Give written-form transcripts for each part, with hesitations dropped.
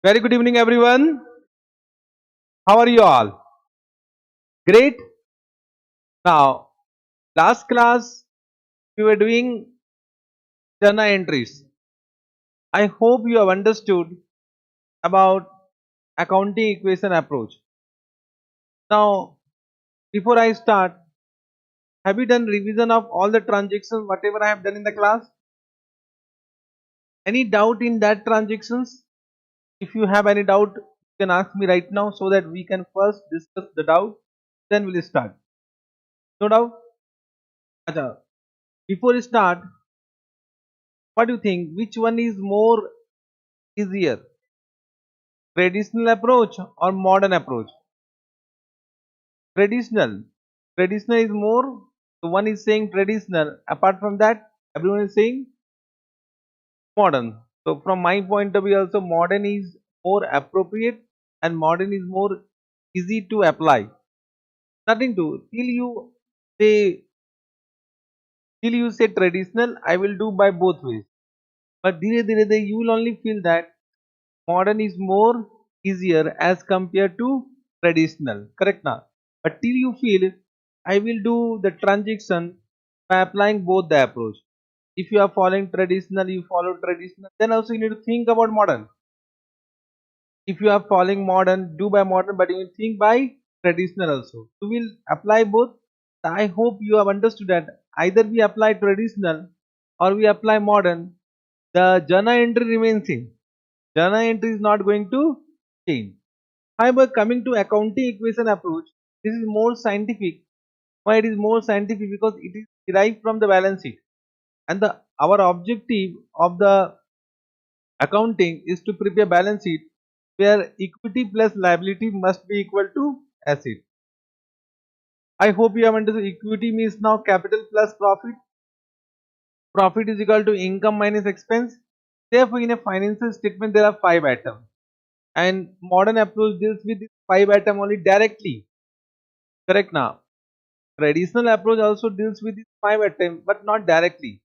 Very good evening, everyone. How are you all? Great. Now, last class we were doing journal entries. I hope you have understood about accounting equation approach. Now, before I start, have you done revision of all the transactions, whatever I have done in the class? Any doubt in that transactions? If you have any doubt, you can ask me right now so that we can first discuss the doubt, then we'll start. No doubt? Acha. Before we start, what do you think? Which one is more easier, traditional approach or modern approach? Traditional is more, so one is saying traditional, apart from that everyone is saying modern. So from my point of view also modern is more appropriate and modern is more easy to apply. Nothing to say till you say traditional, I will do by both ways, but dhire dhire you will only feel that modern is more easier as compared to traditional, correct now? But till you feel I will do the transaction by applying both the approach. If you are following traditional, you follow traditional, then also you need to think about modern. If you are following modern, do by modern, but you will think by traditional also, so we'll apply both. I hope you have understood that either we apply traditional or we apply modern, the journal entry remains same. Journal entry is not going to change. However, coming to accounting equation approach, this is more scientific. Why it is more scientific? Because it is derived from the balance sheet, and the our objective of the accounting is to prepare balance sheet where equity plus liability must be equal to asset. I hope you have understood. Equity means now capital plus profit. Profit is equal to income minus expense. Therefore, in a financial statement, there are 5 items, and modern approach deals with this 5 item only directly. Correct now. Traditional approach also deals with these 5 items, but not directly.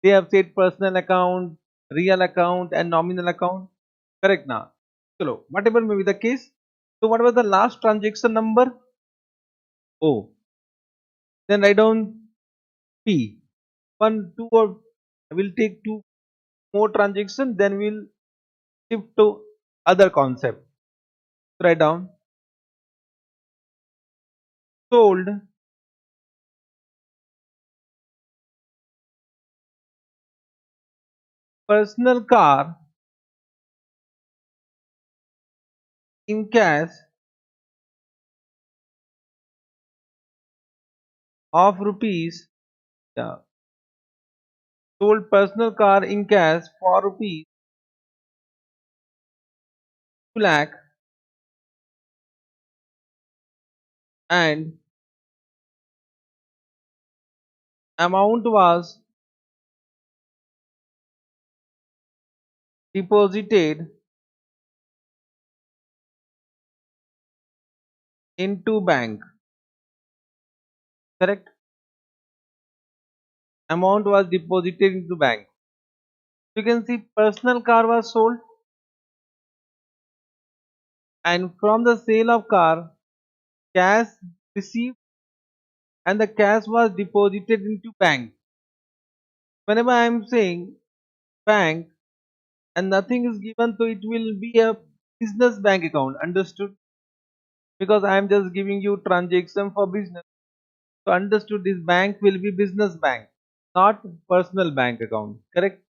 They have said personal account, real account, and nominal account. Correct now. So, whatever may be the case. So, what was the last transaction number? O. Then write down P. 1, 2, or we'll take 2 more transactions. Then we'll shift to other concept. Write down sold personal car in cash of rupees. Yeah, sold personal car in cash for rupees 2 lakh, and amount was deposited into bank. Correct? Amount was deposited into bank. You can see personal car was sold, and from the sale of car, cash received and the cash was deposited into bank. Whenever I am saying bank and nothing is given, so it will be a business bank account. Understood? Because I am just giving you transaction for business. So understood, this bank will be business bank, not personal bank account. Correct?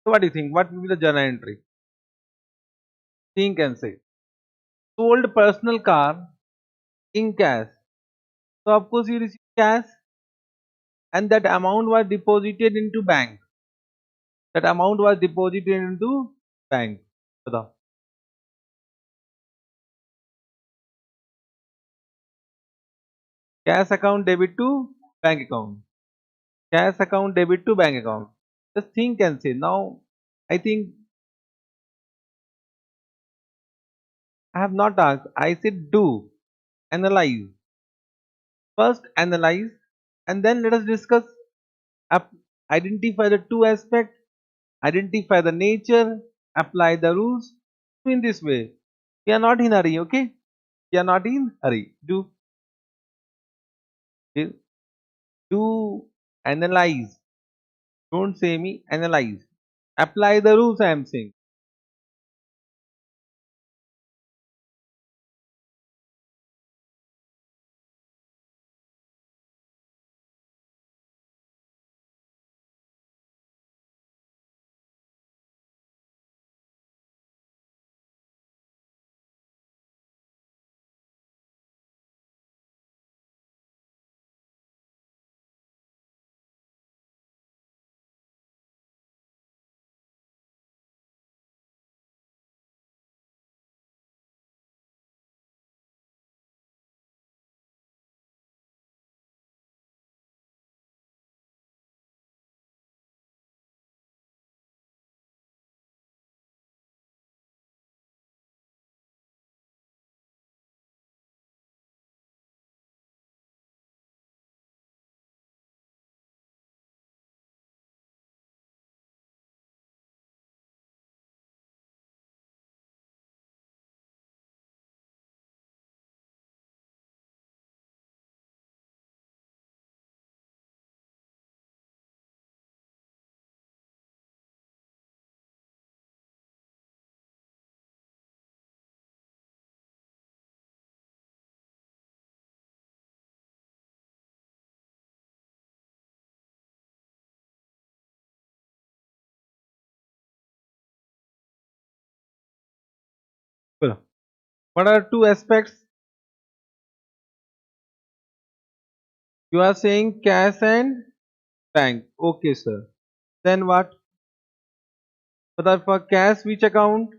So what do you think? What will be the journal entry? Think and say. Sold personal car in cash. So of course you receive cash and that amount was deposited into bank. That amount was deposited into bank. बताओ. Cash account debit to bank account. Cash account debit to bank account. Just think and say. Now I think I have not asked. I said do. Analyze. First analyze and then let us discuss. Identify the two aspects. Identify the nature. Apply the rules. Do in this way. We are not in hurry, okay? We are not in hurry. Do analyze. Don't say me, analyze. Apply the rules I am saying. Well, what are two aspects? You are saying cash and bank. Okay, sir. Then what? But for cash, which account?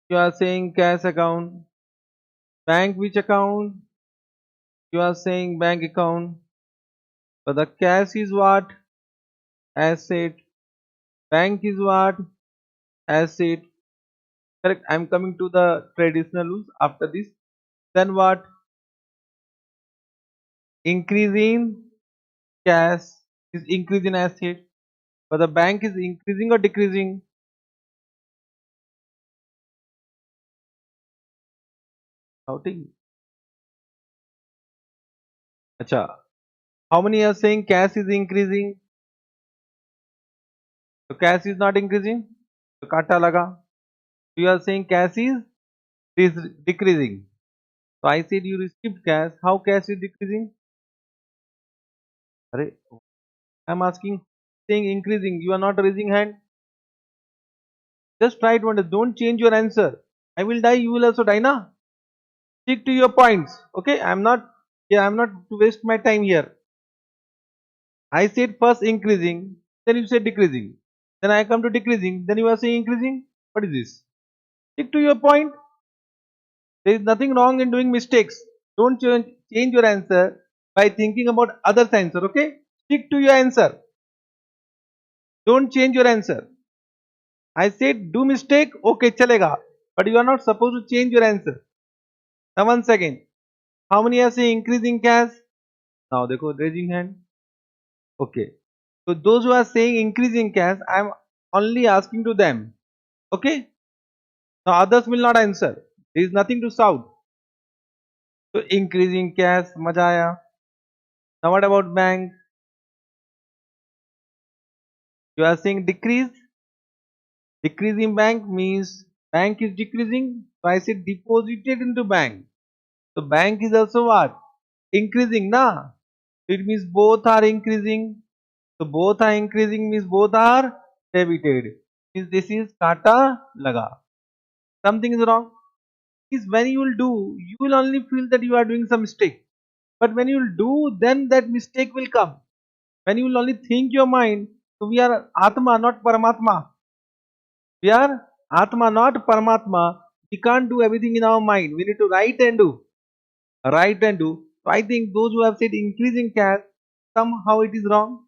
You are saying cash account. Bank, which account? You are saying bank account. But the cash is what? Asset. Bank is what? Asset. Correct. I'm coming to the traditional rules after this. Then what? Increase in cash is increase in asset. But the bank is increasing or decreasing? Shouting. Acha. How many are saying cash is increasing? So cash is not increasing. So kata laga. You are saying cash is decreasing. So I said you received cash. How cash is decreasing? Arey, I'm asking, saying increasing. You are not raising hand. Just try to understand. Don't change your answer. I will die. You will also die, na? Stick to your points. Okay. I'm not. Yeah. I'm not to waste my time here. I said first increasing. Then you said decreasing. Then I come to decreasing. Then you are saying increasing. What is this? Stick to your point. There is nothing wrong in doing mistakes. Don't change your answer by thinking about others' answer. Okay. Stick to your answer. Don't change your answer. I said do mistake, okay, chalega. But you are not supposed to change your answer. Now once again, how many are saying increasing cash? Now देखो raising hand. Okay. So those who are saying increasing cash, I am only asking to them. Okay. Now others will not answer. There is nothing to shout. So increasing cash, मजा आया. Now what about bank? You are saying decrease. Decreasing bank means bank is decreasing. So I said deposited into bank. So bank is also what? Increasing, na? It means both are increasing. So both are increasing means both are debited. Means this is kata laga. Something is wrong. Is when you will do, you will only feel that you are doing some mistake. But when you will do, then that mistake will come. When you will only think your mind, so we are Atma, not Paramatma. We are Atma, not Paramatma. We can't do everything in our mind. We need to write and do. Write and do. So I think those who have said increasing cash, somehow it is wrong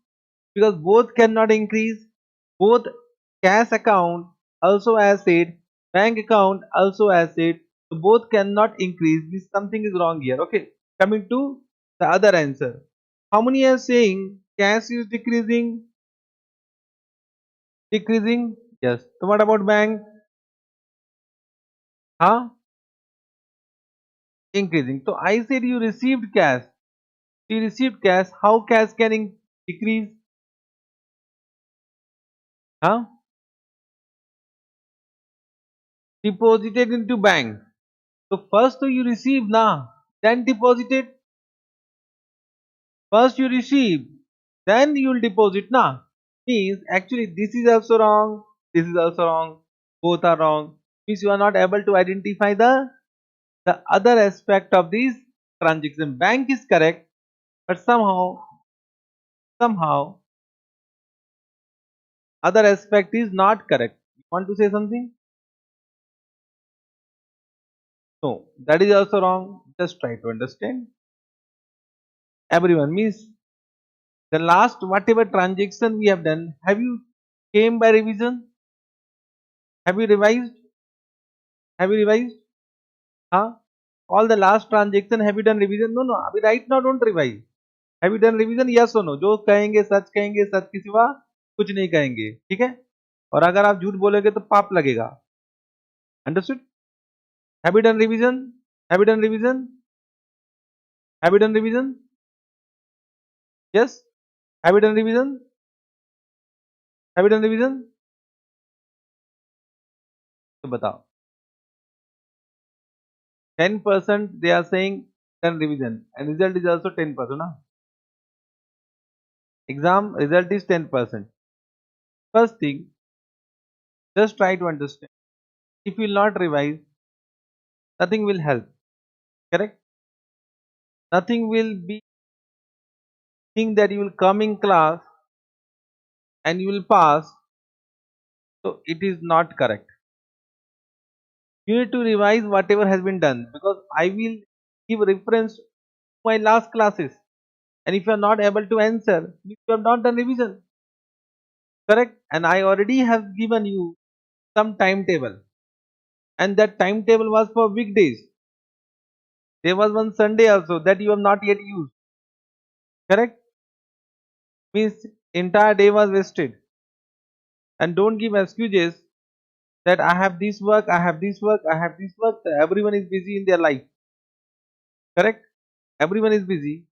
because both cannot increase. Both cash account also asset, bank account also asset. So both cannot increase. Means something is wrong here. Okay. Coming to the other answer. How many are saying cash is decreasing? Decreasing. Yes. So what about bank? Huh? Increasing. So I said you received cash. You received cash. How cash can decrease? Huh? Deposited into bank. So first you receive now, then deposited. First you receive, then you will deposit now. Means actually this is also wrong. This is also wrong. Both are wrong. Means you are not able to identify the other aspect of this transaction. Bank is correct, but somehow other aspect is not correct. You want to say something? No, that is also wrong. Just try to understand. Everyone means the last whatever transaction we have done, have you came by revision? Have you revised? Have you revised? Huh? All the last transaction have you done revision? No, no. अभी right now don't revise. Have you done revision? Yes or no? जो कहेंगे सच के सिवा कुछ नहीं कहेंगे. ठीक है? और अगर आप झूठ बोलोगे तो पाप लगेगा. Understood? Have you done revision? Have you done revision? Have you done revision? Yes? Have you done revision? Have you done revision? तो बताओ. 10% they are saying done revision and result is also 10%. Na? Exam result is 10%. First thing, just try to understand. If you will not revise, nothing will help. Correct? Nothing will be think that you will come in class and you will pass. So it is not correct. You need to revise whatever has been done because I will give reference to my last classes. And if you are not able to answer, you have not done revision. Correct? And I already have given you some timetable. And that timetable was for weekdays. There was one Sunday also that you have not yet used. Correct? Means entire day was wasted. And don't give excuses that I have this work, I have this work, I have this work. Everyone is busy in their life. Correct? Everyone is busy.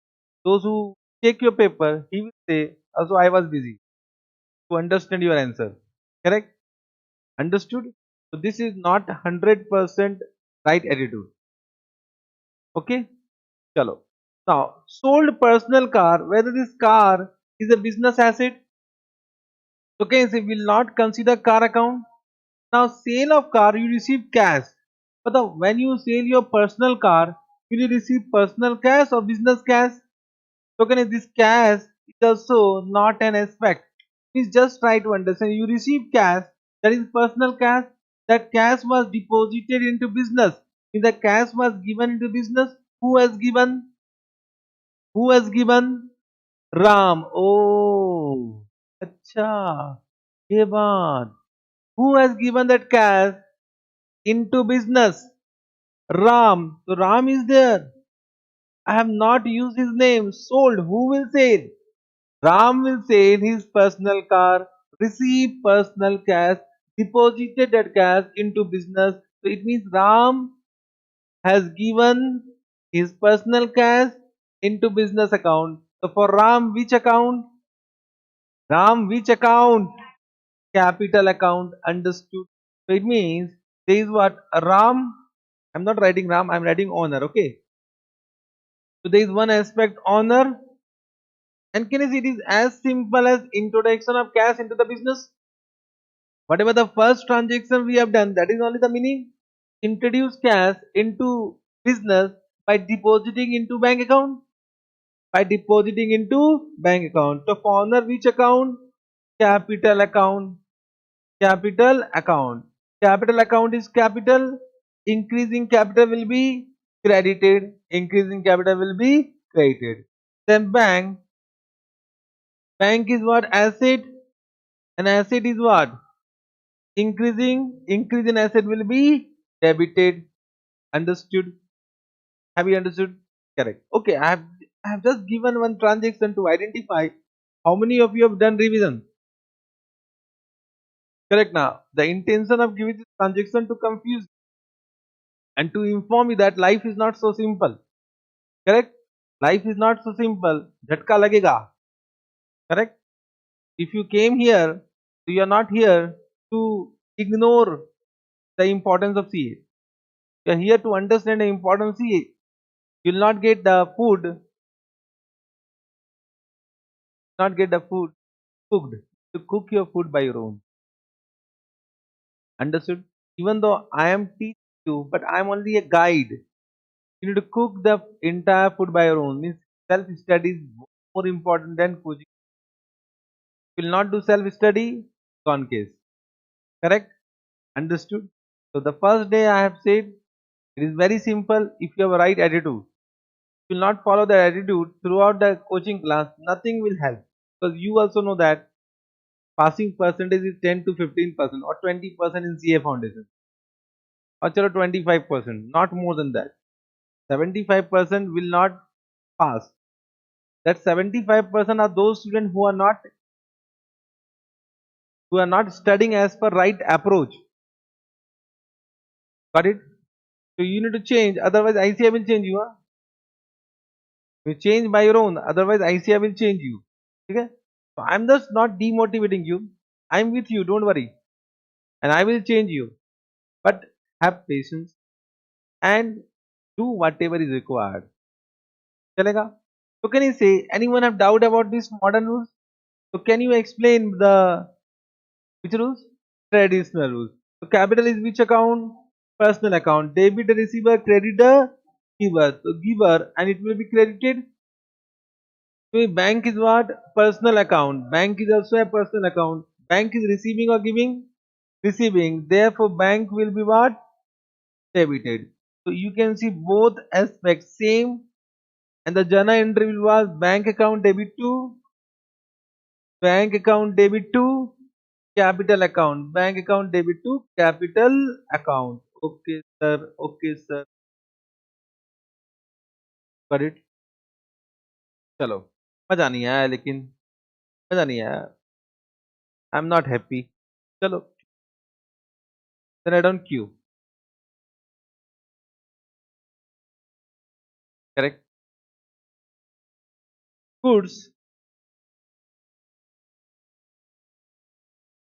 Those who take your paper, he will say, also I was busy to understand your answer. Correct? Understood? So this is not 100% right attitude. Okay? Chalo. Now, sold personal car, whether this car is a business asset, okay, so will not consider car account. Now, sale of car, you receive cash. But when you sell your personal car, will you receive personal cash or business cash? So, can this cash is also not an aspect. Please just try to understand. You receive cash, that is personal cash. That cash was deposited into business. If the cash was given into business, who has given? Who has given? Ram. Oh, अच्छा, ये बात. Who has given that cash into business? Ram. So Ram is there. I have not used his name. Sold. Who will sell? Ram will sell his personal car, receive personal cash, deposited that cash into business. So it means Ram has given his personal cash into business account. So for Ram, which account? Ram, which account? Capital account. Understood. So it means there is what? Ram. I'm not writing Ram, I'm writing owner. Okay. So there is one aspect honor. And can you see it is as simple as introduction of cash into the business? Whatever the first transaction we have done, that is only the meaning. Introduce cash into business by depositing into bank account. By depositing into bank account. So for honor which account? Capital account. Capital account. Capital account is capital. Increasing capital will be credited. Increasing capital will be credited. Then bank. Bank is what? Asset. And asset is what? Increase in asset will be debited. Understood? Have you understood? Correct. Okay, I have just given one transaction to identify how many of you have done revision. Correct now. The intention of giving this transaction to confuse. and to inform you that life is not so simple. Correct? Life is not so simple. Jhatka lagega. Correct? If you came here, so you are not here to ignore the importance of CA. You are here to understand the importance of CA. You will not get the food, not get the food cooked. To cook your food by your own. Understood? Even though I am teaching you, but I am only a guide. You need to cook the entire food by your own. Means self study is more important than coaching. You will not do self study, gone case. Correct? Understood? So the first day I have said it is very simple if you have a right attitude. If you will not follow that attitude throughout the coaching class, nothing will help. Because you also know that passing percentage is 10 to 15% or 20% in CA foundation. Or chalo 25%, not more than that. 75% will not pass. That 75% are those students who are not studying as per right approach. Got it? So you need to change, otherwise ICI will change you. Huh? You change by your own, otherwise ICI will change you. Okay? So I'm just not demotivating you. I'm with you, don't worry. And I will change you. But have patience and do whatever is required. Chalega? So can you say anyone have doubt about these modern rules? So can you explain the which rules? Traditional rules. So capital is which account? Personal account. Debit receiver, creditor, giver. So giver and it will be credited. So bank is what? Personal account. Bank is also a personal account. Bank is receiving or giving? Receiving. Therefore bank will be what? Debited. So you can see both aspects same and the journal entry was bank account debit to bank account debit to capital account. Bank account debit to capital account. Okay, sir. Okay, sir. Got it? चलो मजा नहीं आया लेकिन मजा नहीं आया I am not happy चलो then I don't queue correct goods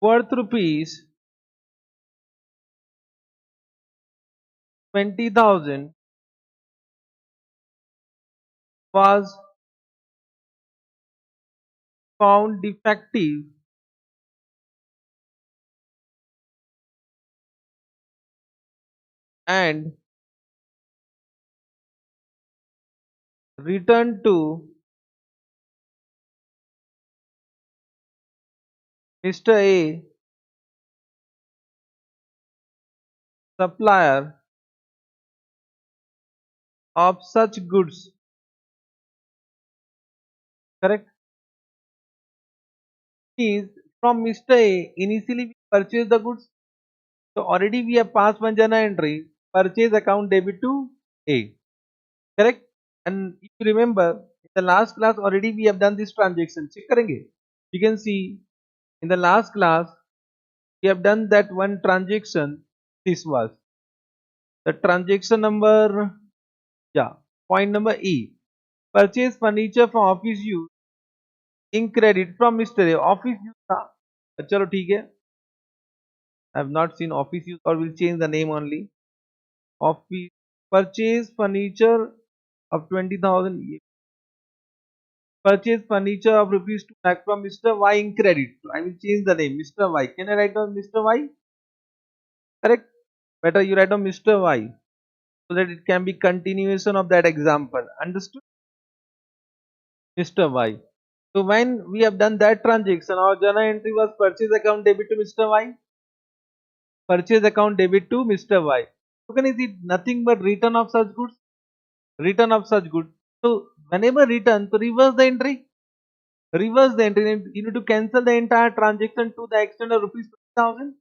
worth rupees 20,000 was found defective and returned to Mr. A supplier of such goods correct is from Mr. A initially we purchased the goods so already we have passed one journal entry purchase account debit to A correct and if you remember in the last class already we have done this transaction check karenge you can see in the last class we have done that one transaction this was the transaction number yeah point number E purchase furniture for office use in credit from Mr. A office use था चलो ठीक है I have not seen office use or will change the name only office purchase furniture of 20,000 purchase furniture of rupees 2 lakh from Mr. Y in credit. So I will change the name Mr. Y. Can I write down Mr. Y? Correct? Better you write down Mr. Y so that it can be continuation of that example. Understood? Mr. Y. So when we have done that transaction, our journal entry was purchase account debit to Mr. Y. Purchase account debit to Mr. Y. So can you see nothing but return of such goods? Return of such goods. So whenever return, so reverse the entry. Reverse the entry. You need to cancel the entire transaction to the extent of rupees 20,000.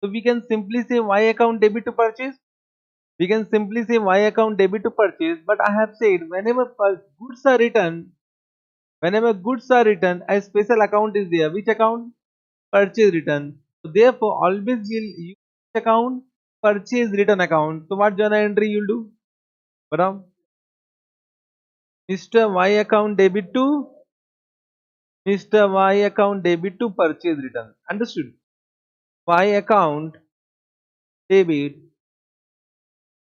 So we can simply say Y account debit to purchase. We can simply say Y account debit to purchase. But I have said goods are returned, whenever goods are returned, a special account is there. Which account? Purchase return. So therefore, always we'll use which account? purchase return account. So what journal entry you'll do? From Mr. Y account debit to Mr. Y account debit to purchase return. Understood? Y account debit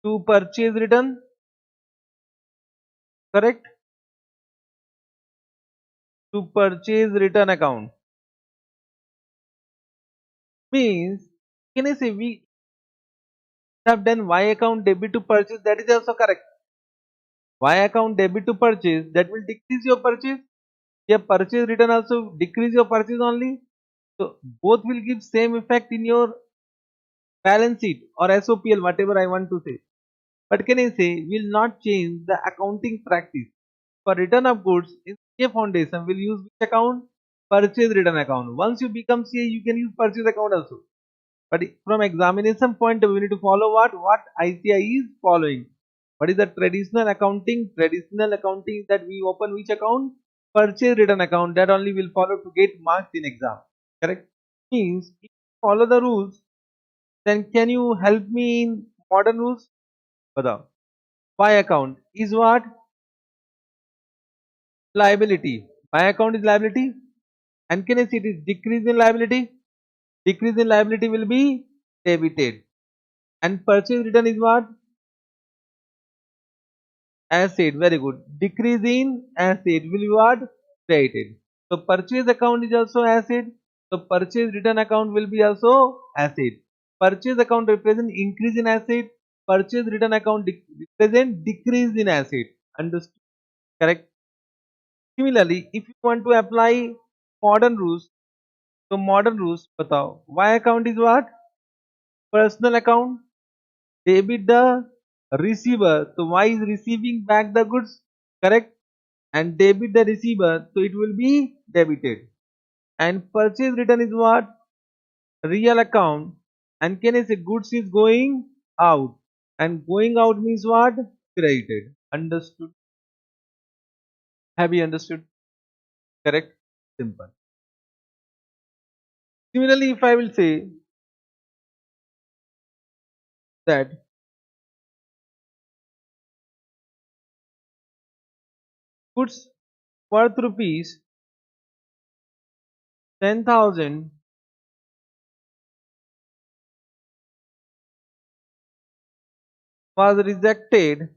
to purchase return. Correct? To purchase return account. Means, can I say we have done Y account debit to purchase? That is also correct. Y account debit to purchase, that will decrease your purchase. Your purchase return also decrease your purchase only. So both will give same effect in your balance sheet or SOPL, whatever I want to say. But can I say will not change the accounting practice. For return of goods, in CA foundation will use which account? Purchase return account. Once you become CA, you can use purchase account also. But from examination point of view, we need to follow what ICI is following. What is the traditional accounting? Traditional accounting is that we open which account? Purchase return account. That only will follow to get marks in exam. Correct? Means if you follow the rules, then can you help me in modern rules? Badao. My account is what? Liability. My account is liability. And can I see it is decrease in liability? Decrease in liability will be debited. And purchase return is what? Asset. Very good. Decrease in asset will be what? Credited. So purchase account is also asset. So purchase return account will be also asset. Purchase account represent increase in asset. Purchase return account represent decrease in asset. Understood? Correct. Similarly, if you want to apply modern rules, so modern rules, batao. Y account is what? Personal account. Debit the receiver. So Y is receiving back the goods. Correct. And debit the receiver, so it will be debited. And purchase return is what? Real account. And can I say goods is going out, and going out means what? Credited. Understood? Have you understood? Correct? Simple. Similarly, if I will say that goods worth rupees 10,000 was rejected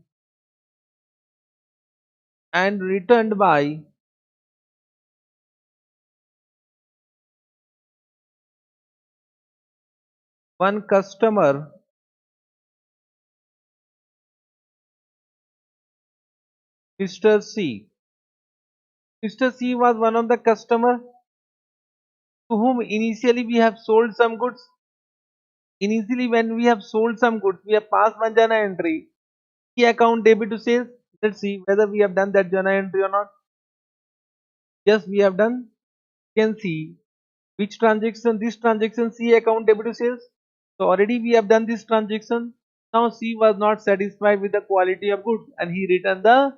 and returned by one customer, Mr. C. Mr. C was one of the customer to whom initially we have sold some goods. Initially, when we have sold some goods, we have passed one journal entry. Key account debit to sales. Let's see whether we have done that journal entry or not. Yes, we have done. You can see which transaction, this transaction C account debit to sales. So already we have done this transaction. Now C was not satisfied with the quality of goods and he returned the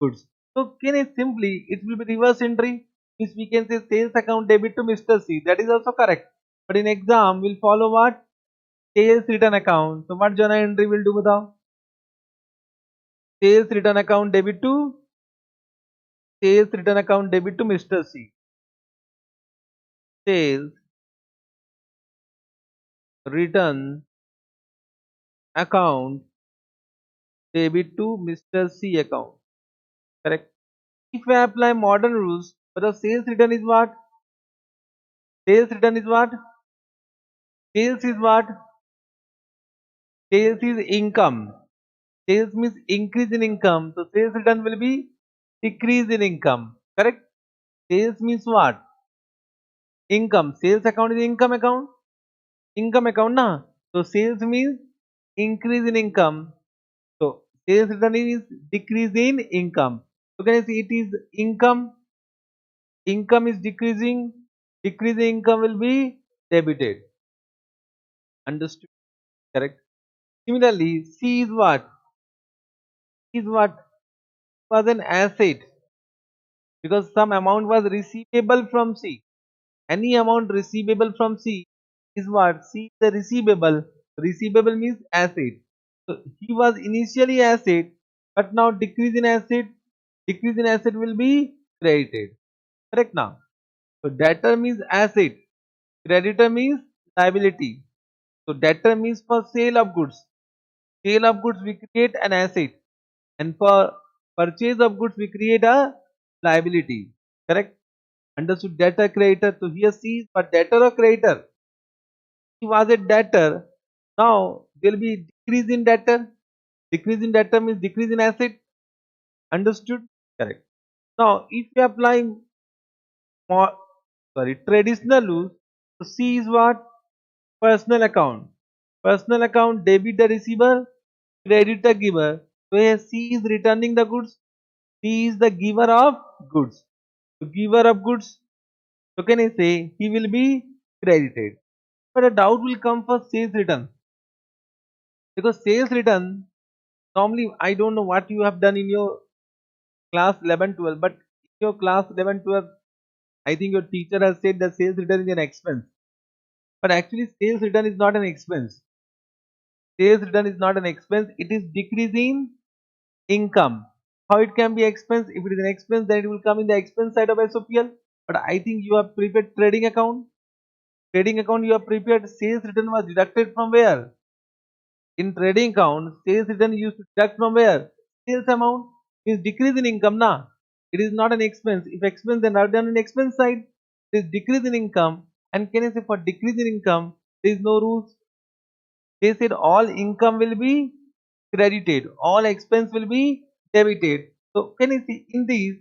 goods. So can I simply, it will be reverse entry. Means we can say sales account debit to Mr. C. That is also correct. But in exam, we'll follow what? Sales return account. So what journal entry will do बताओ? Sales return account debit to Mr. C. Sales return account debit to Mr. C account. Correct. If I apply modern rules, but the sales return is what? Sales return is what? Sales is what? Sales is income. Sales means increase in income. So sales return will be decrease in income. Correct. Sales means what? Income. Sales account is income account. Income account na. So sales means increase in income. So sales return is decrease in income. So can I say it is income? Income is decreasing. Decreasing income will be debited. Understood? Correct. Similarly, C is what? C is what? Was an asset because some amount was receivable from C. Any amount receivable from C is what? C is the receivable. Receivable means asset. So he was initially asset, but now decrease in asset. Decrease in asset will be credited. Correct now. So debtor means asset. Creditor means liability. So debtor means for sale of goods. Sale of goods we create an asset, and for purchase of goods we create a liability. Correct? Understood? Debtor, creditor. So here C is for debtor or creditor. He was a debtor. Now there will be decrease in debtor. Decrease in debtor means decrease in asset. Understood? Correct. Now if we apply more, traditional rules, so C is what? Personal account. Personal account, debit the receiver, credit the giver. So here C is returning the goods. C is the giver of goods. So giver of goods. So can I say he will be credited? But a doubt will come for sales return, because sales return normally, I don't know what you have done in your class 11 12, but in your class 11 12, I think your teacher has said that sales return is an expense. But actually sales return is not an expense. Sales return is not an expense. It is decreasing income. How it can be expense? If it is an expense, then it will come in the expense side of SOPL. But I think you have prepared trading account. Trading account you have prepared. Sales return was deducted from where? In trading account, sales return used to deduct from where? Sales amount means decrease in income. Na, it is not an expense. If expense, then write down in expense side. It is decrease in income. And can I say for decrease in income, there is no rules. They said all income will be credited, all expense will be debited. So can you see in these,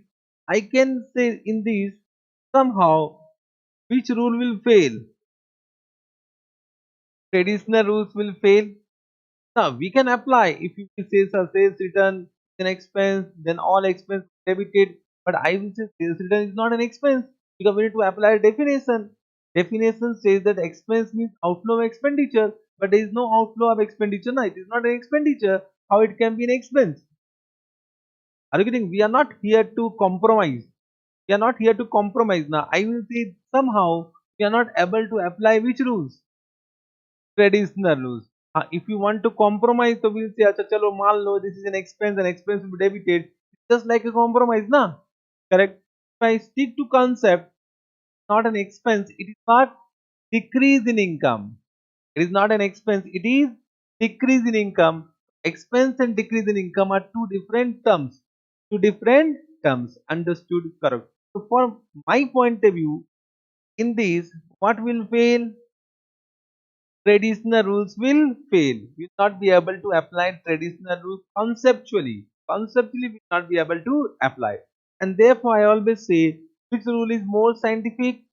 I can say in these somehow which rule will fail? Traditional rules will fail. Now we can apply if you will say sales return is an expense, then all expense debited. But I will say sales return is not an expense, because we need to apply a definition. Definition says that expense means outflow of expenditure, but there is no outflow of expenditure. No, it is not an expenditure. How it can be an expense? Are you getting? We are not here to compromise. We are not here to compromise. Now I will say somehow we are not able to apply which rules? Traditional rules. If you want to compromise, so we'll say, "Acha, chalo, मान लो, this is an expense will be debited." It's just like a compromise, na? Correct? If I stick to concept, not an expense, it is not decrease in income. It is not an expense, it is decrease in income. Expense and decrease in income are two different terms. Two different terms. Understood? Correct. So, from my point of view, in this, what will fail? Traditional rules will fail. We will not be able to apply traditional rules conceptually. Conceptually, we will not be able to apply. And therefore, I always say, which rule is more scientific?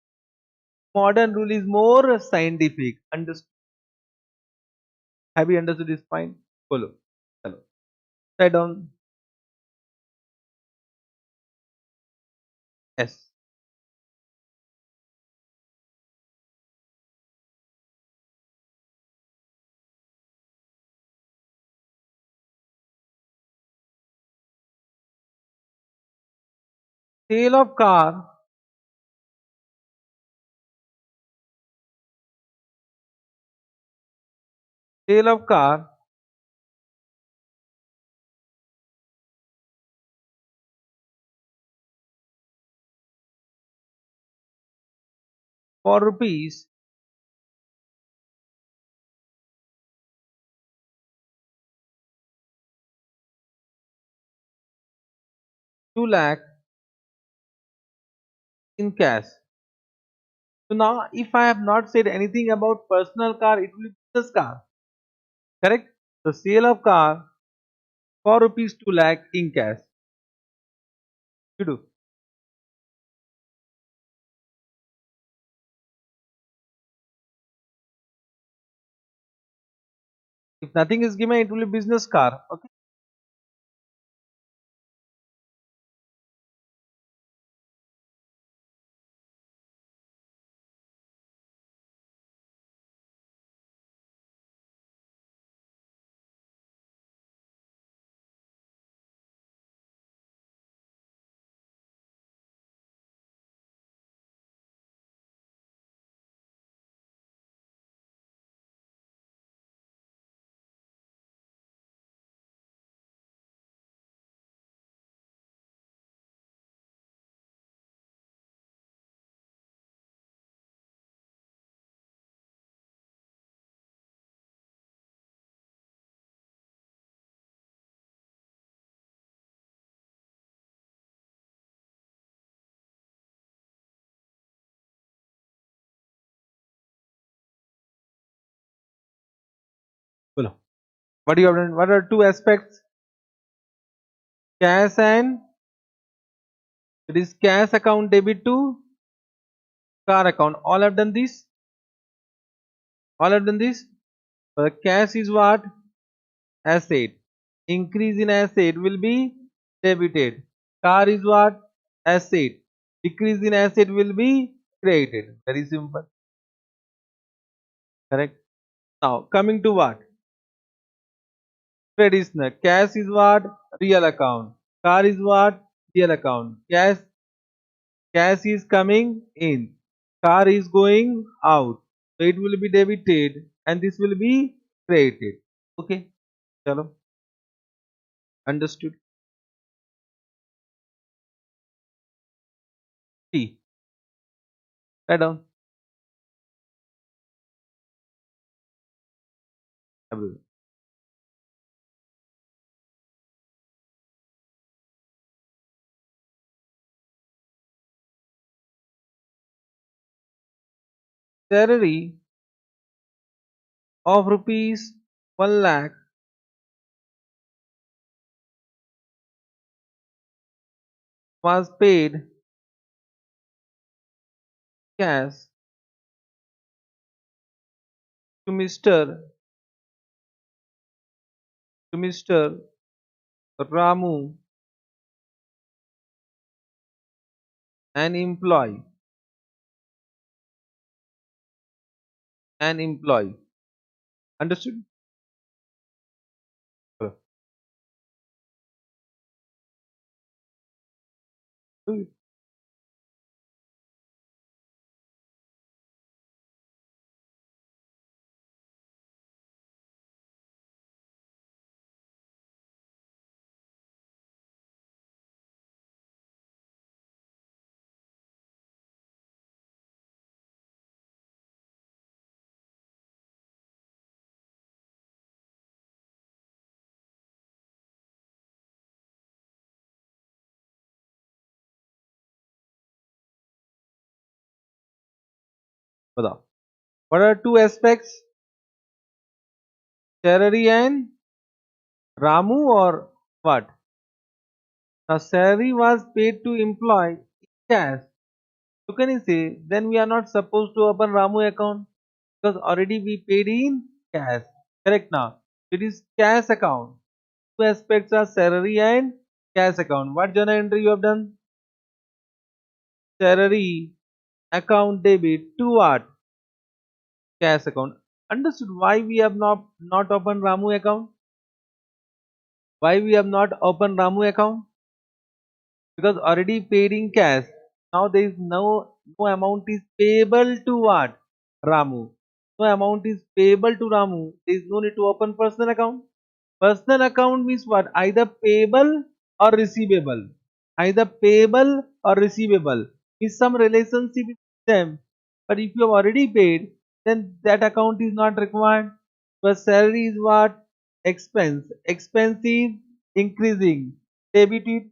Modern rule is more scientific. Understood? Have you understood this point? Follow. Hello. Write down. Yes. Sale of car. Sale of car for rupees 2 lakh in cash. So now, if I have not said anything about personal car, it will be business car. Correct? The sale of car for rupees 2 lakh in cash. You do. If nothing is given, it will be business car. Okay. What you have done? What are two aspects? Cash and it is cash account debit to car account. All have done this. All have done this. So the cash is what? Asset. Increase in asset will be debited. Car is what? Asset. Decrease in asset will be credited. Very simple. Correct. Now coming to what? Traditional. Cash is what? Real account. Car is what? Real account. Cash is coming in. Car is going out. So it will be debited and this will be credited. Okay. Chalo. Understood. T. Write down. Everyone. Salary of rupees 1 lakh was paid cash to Mr. Ramu, an employee. An employee. Understood? बताओ. What are two aspects? Salary and Ramu or what? Now salary was paid to employee in cash. So can you say then we are not supposed to open Ramu account because already we paid in cash. Correct now. It is cash account. Two aspects are salary and cash account. What journal entry you have done? Salary account debit to what? Cash account. Understood why we have not opened Ramu account? Why we have not opened Ramu account? Because already paid in cash. Now there is no amount is payable to what? Ramu. No amount is payable to Ramu. There is no need to open personal account. Personal account means what? Either payable or receivable. Either payable or receivable. Is some relationship with them. But if you have already paid, then that account is not required. But salary is what? Expense. Expense is increasing. Debit is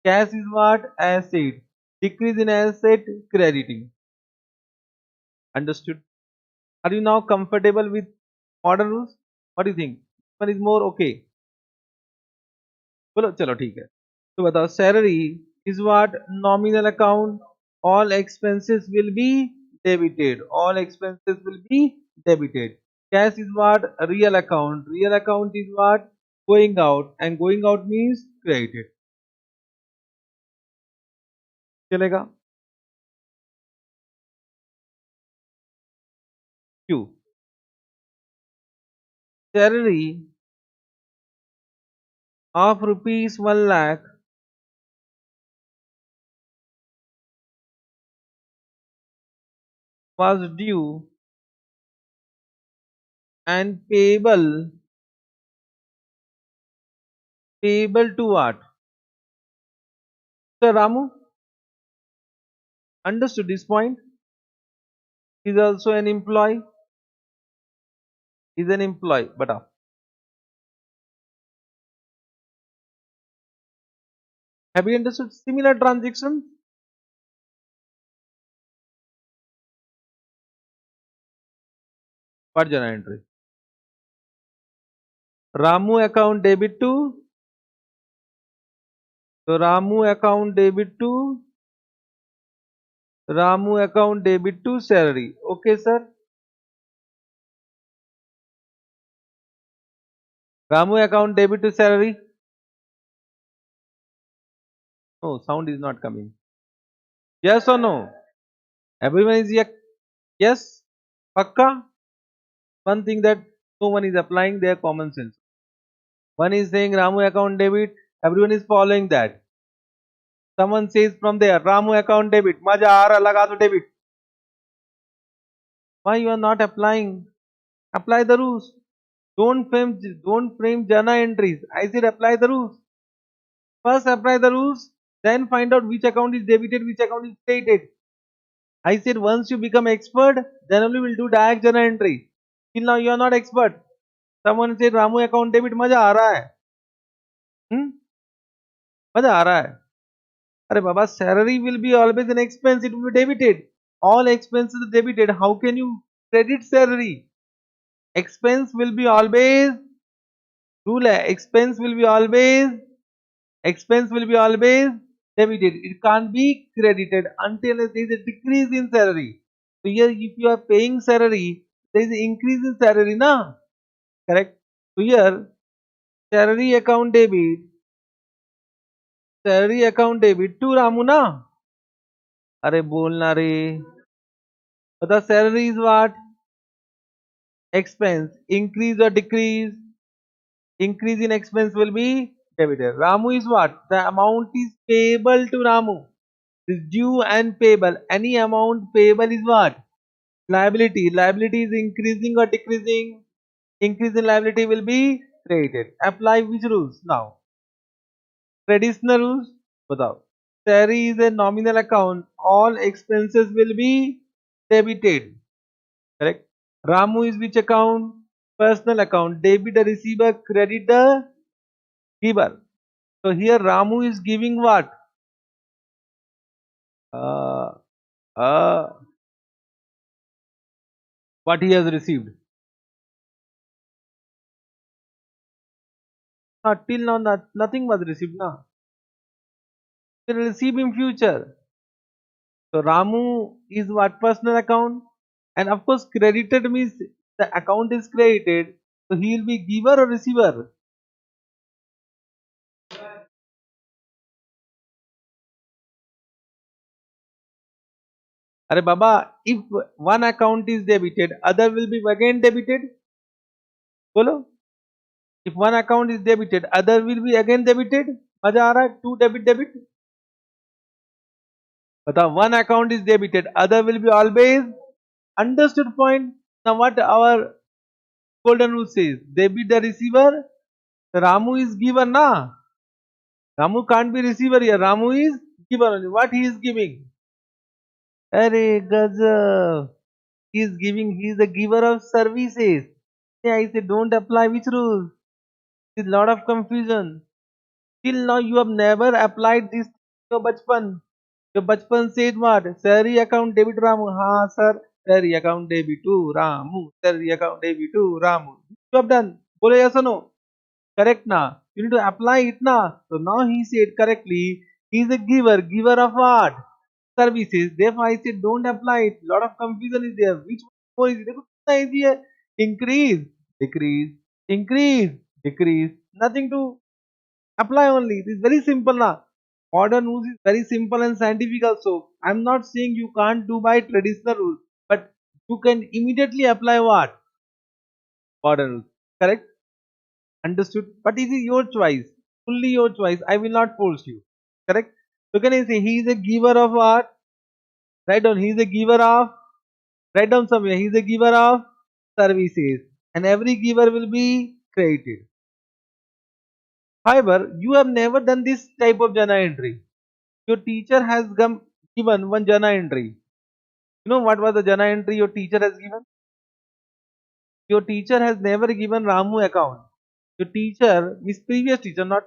cash is what? Asset. Decrease in asset, crediting. Understood? Are you now comfortable with modern rules? What do you think? One is more okay. बोलो चलो ठीक है. तो बताओ salary is what? Nominal account. All expenses will be debited. All expenses will be debited. Cash is what? Real account. Real account is what? Going out. And going out means credited. चलेगा? Q. Salary of rupees 1 lakh was due and payable to what? So Ramu, understood this point? Is also an employee. Is an employee. But have you understood similar transaction? What journal entry? Ramu account debit to, so Ramu account debit to salary. Okay, sir. Ramu account debit to salary. No, sound is not coming. Yes or no? Everyone is yes. Pakka. One thing that no one is applying their common sense. One is saying Ramu account debit. Everyone is following that. Someone says from there Ramu account debit. Maja aa raha, laga do debit. Why you are not applying? Apply the rules. Don't frame journal entries. I said apply the rules. First apply the rules, then find out which account is debited, which account is credited. I said once you become expert, then only we'll do direct journal entry. Till now you are not expert. Someone said Ramu account debit, मजा आ रहा है. Hmm? मजा आ रहा है. अरे बाबा, salary will be always an expense. It will be debited. All expenses are debited. How can you credit salary? Expense will be always rule. Expense will be always debited. It can't be credited until there is a decrease in salary. So here, if you are paying salary, there is an increase in salary, na? Correct. So here, salary account debit, to Ramu na. अरे बोलना रे. But the salary is what? Expense. Increase or decrease? Increase in expense will be debited. Ramu is what? The amount is payable to Ramu. Is due and payable. Any amount payable is what? Liability. Liability is increasing or decreasing? Increase in liability will be credited. Apply which rules now? Traditional rules. बताओ. Salary is a nominal account. All expenses will be debited. Correct. Ramu is which account? Personal account. Debit the receiver, credit the giver. So here Ramu is giving what? Uh, uh, what he has received. Till now nothing was received now. He will receive in future. So Ramu is what? Personal account. And of course credited means the account is credited. So he will be giver or receiver. Arey Baba, if one account is debited, other will be again debited. Bolo. If one account is debited, other will be again debited. मजा आ रहा है? Two debit. But one account is debited, other will be always understood point. Now what our golden rule says? Debit the receiver. Ramu is giver na. Ramu can't be receiver here. Ramu is giver only. What he is giving? Arey Gazab. He is giving. He is the giver of services. Yeah, I say don't apply which rules. There's lot of confusion. Till now you have never applied this in your bachpan. Your bachpan said what? Salary account debit Ramu. Ha sir. Salary account debit to Ramu. Salary account debit to Ramu. You have done. Bole yes or no? Correct na. You need to apply it na. So now he said correctly. He is a giver. Giver of what? Services. Therefore I said don't apply it. Lot of confusion is there. Which one is it? देखो easy है. Increase, decrease, increase, decrease. Nothing to apply only. It is very simple now. Modern rules is very simple and scientific also. I am not saying you can't do by traditional rules, but you can immediately apply what? Modern rules. Correct? Understood? But it is your choice. Fully your choice. I will not force you. Correct? So can I say he is a giver of what? Write down. He is a giver of. Write down somewhere. He is a giver of services. And every giver will be credited. However, you have never done this type of journal entry. Your teacher has given one journal entry. You know what was the journal entry your teacher has given? Your teacher has never given Ramu account. Your teacher, his previous teacher, not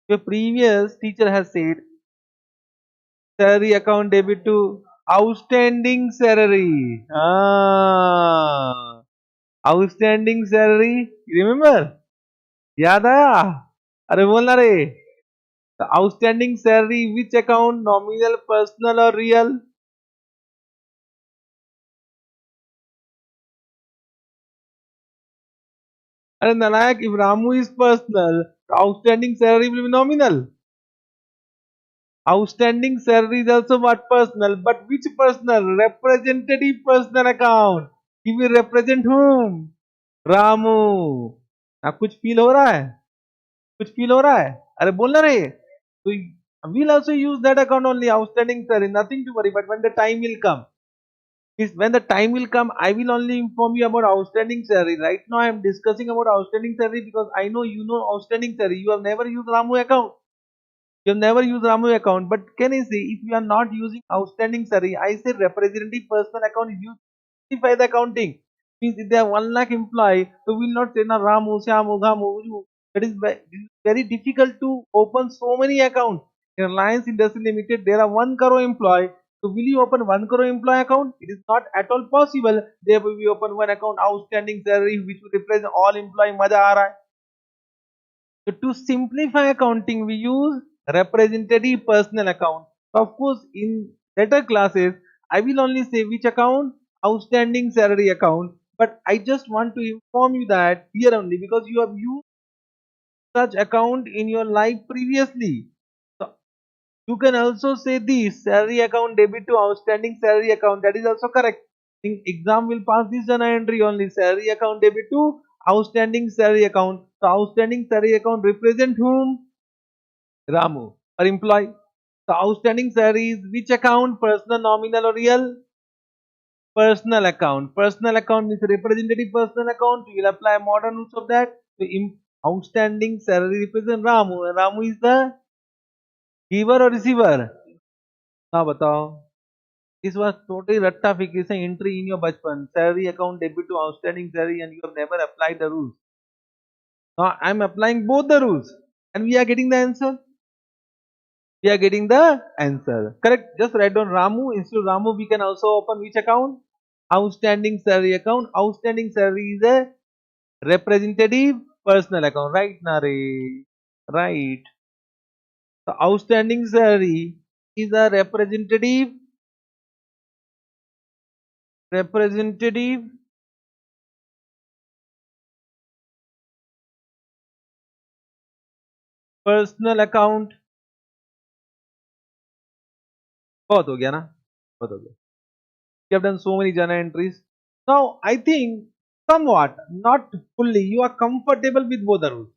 your previous teacher has said salary account debit to outstanding salary. Outstanding salary, remember, याद आया? अरे बोलना रे। Outstanding salary which account, nominal, personal और real? अरे नालायक, if Ramu is personal, outstanding salary will be nominal. Outstanding salary is also what, personal, but which personal? Representative personal account. He will represent whom? Ramu. अब कुछ feel हो रहा है? कुछ feel हो रहा है? अरे बोलना रे। तो we'll also use that account only, outstanding salary, nothing to worry. But when the time will come, is when the time will come, I will only inform you about outstanding salary. Right now I am discussing about outstanding salary because I know you know outstanding salary. You have never used Ramu account. You have never used Ramu account. But can I say, if you are not using outstanding salary, I say representative personal account is used to justify the accounting. Means if they have 1 lakh employee, so we will not say na Ramu, Syamu, Gamu, Uju. That is very difficult to open so many accounts. In Reliance Industry Limited, there are 1 crore employee. So will you open 1 crore employee account? It is not at all possible. Therefore, we open one account, outstanding salary, which will represent all employee. Maja aa raha hai. So to simplify accounting, we use representative personal account. So of course, in later classes, I will only say which account, outstanding salary account. But I just want to inform you that here only, because you have used such account in your life previously. So you can also say this salary account debit to outstanding salary account. That is also correct. In exam will pass this journal entry only, salary account debit to outstanding salary account. So outstanding salary account represent whom? Ramu or employee. So outstanding salary is which account? Personal, nominal or real? Personal account. Personal account is representative personal account. You will apply modern rules of that. So outstanding salary represent Ramu. And Ramu is the giver or receiver? Now बताओ. This was totally rectification entry in your bachpan. Salary account debit to outstanding salary, and you have never applied the rules. Now I am applying both the rules and we are getting the answer. We are getting the answer. Correct. Just write down Ramu. Instead of Ramu, we can also open which account? Outstanding salary account. Outstanding salary is a representative personal account. Right, Nare? Right. So outstanding salary is a representative personal account. बहुत हो गया ना? बहुत हो गया. You have done so many journal entries. Now I think somewhat, not fully, you are comfortable with both the rules.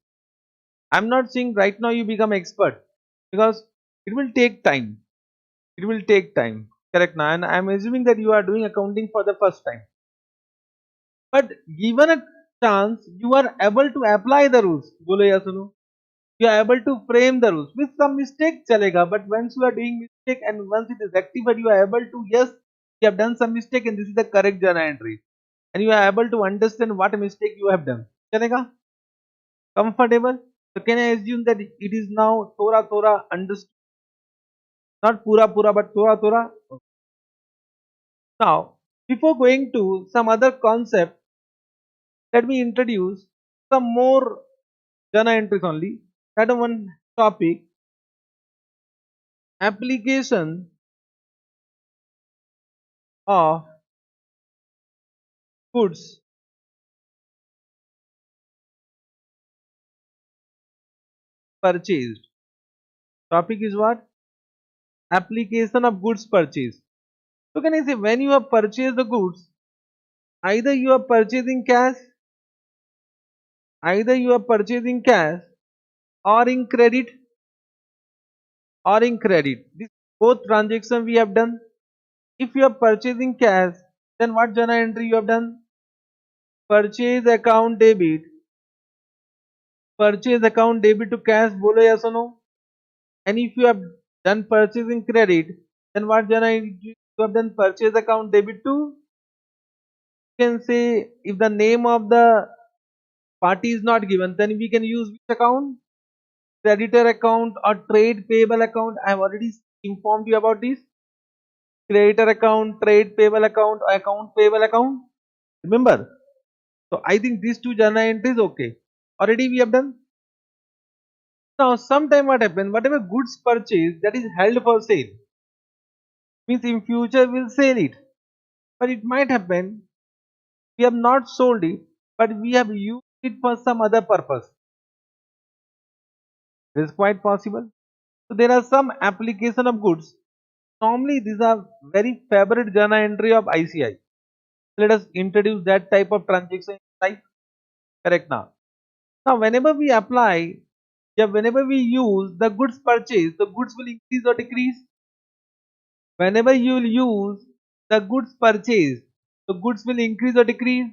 I'm not saying right now you become expert because it will take time. It will take time. Correct now, and I'm assuming that you are doing accounting for the first time. But given a chance, you are able to apply the rules. Bolo ya suno. You are able to frame the rules. With some mistake chalega, but once you are doing mistake and once it is rectified, you are able to, yes, you have done some mistake and this is the correct journal entry. And you are able to understand what mistake you have done. Chalega? Comfortable? So can I assume that it is now Thora understood? Not pura but Thora. Now, before going to some other concept, let me introduce some more journal entries only. That one topic, application of goods purchased. Topic is what? Application of goods purchased. So can I say when you have purchased the goods, either you are purchasing cash, either you are purchasing cash or in credit or in credit. This both transaction we have done. If you are purchasing cash, then what journal entry you have done? Purchase account debit. Purchase account debit to cash, bolo yes or no? And if you have done purchasing credit, then what journal entry you have done? Purchase account debit to. You can say if the name of the party is not given, then we can use which account? Creditor account or trade payable account. I have already informed you about this. Creditor account, trade payable account, or account payable account. Remember? So I think these two journal entries okay. Already we have done. Now sometime what happens, whatever goods purchased that is held for sale, means in future we'll sell it. But it might happen we have not sold it, but we have used it for some other purpose. This is quite possible. So there are some application of goods. Normally these are very favorite journal entry of ICI. Let us introduce that type of transaction type. Correct now. Now whenever we apply, yeah, whenever we use the goods purchase, the goods will increase or decrease. Whenever you will use the goods purchase, the goods will increase or decrease.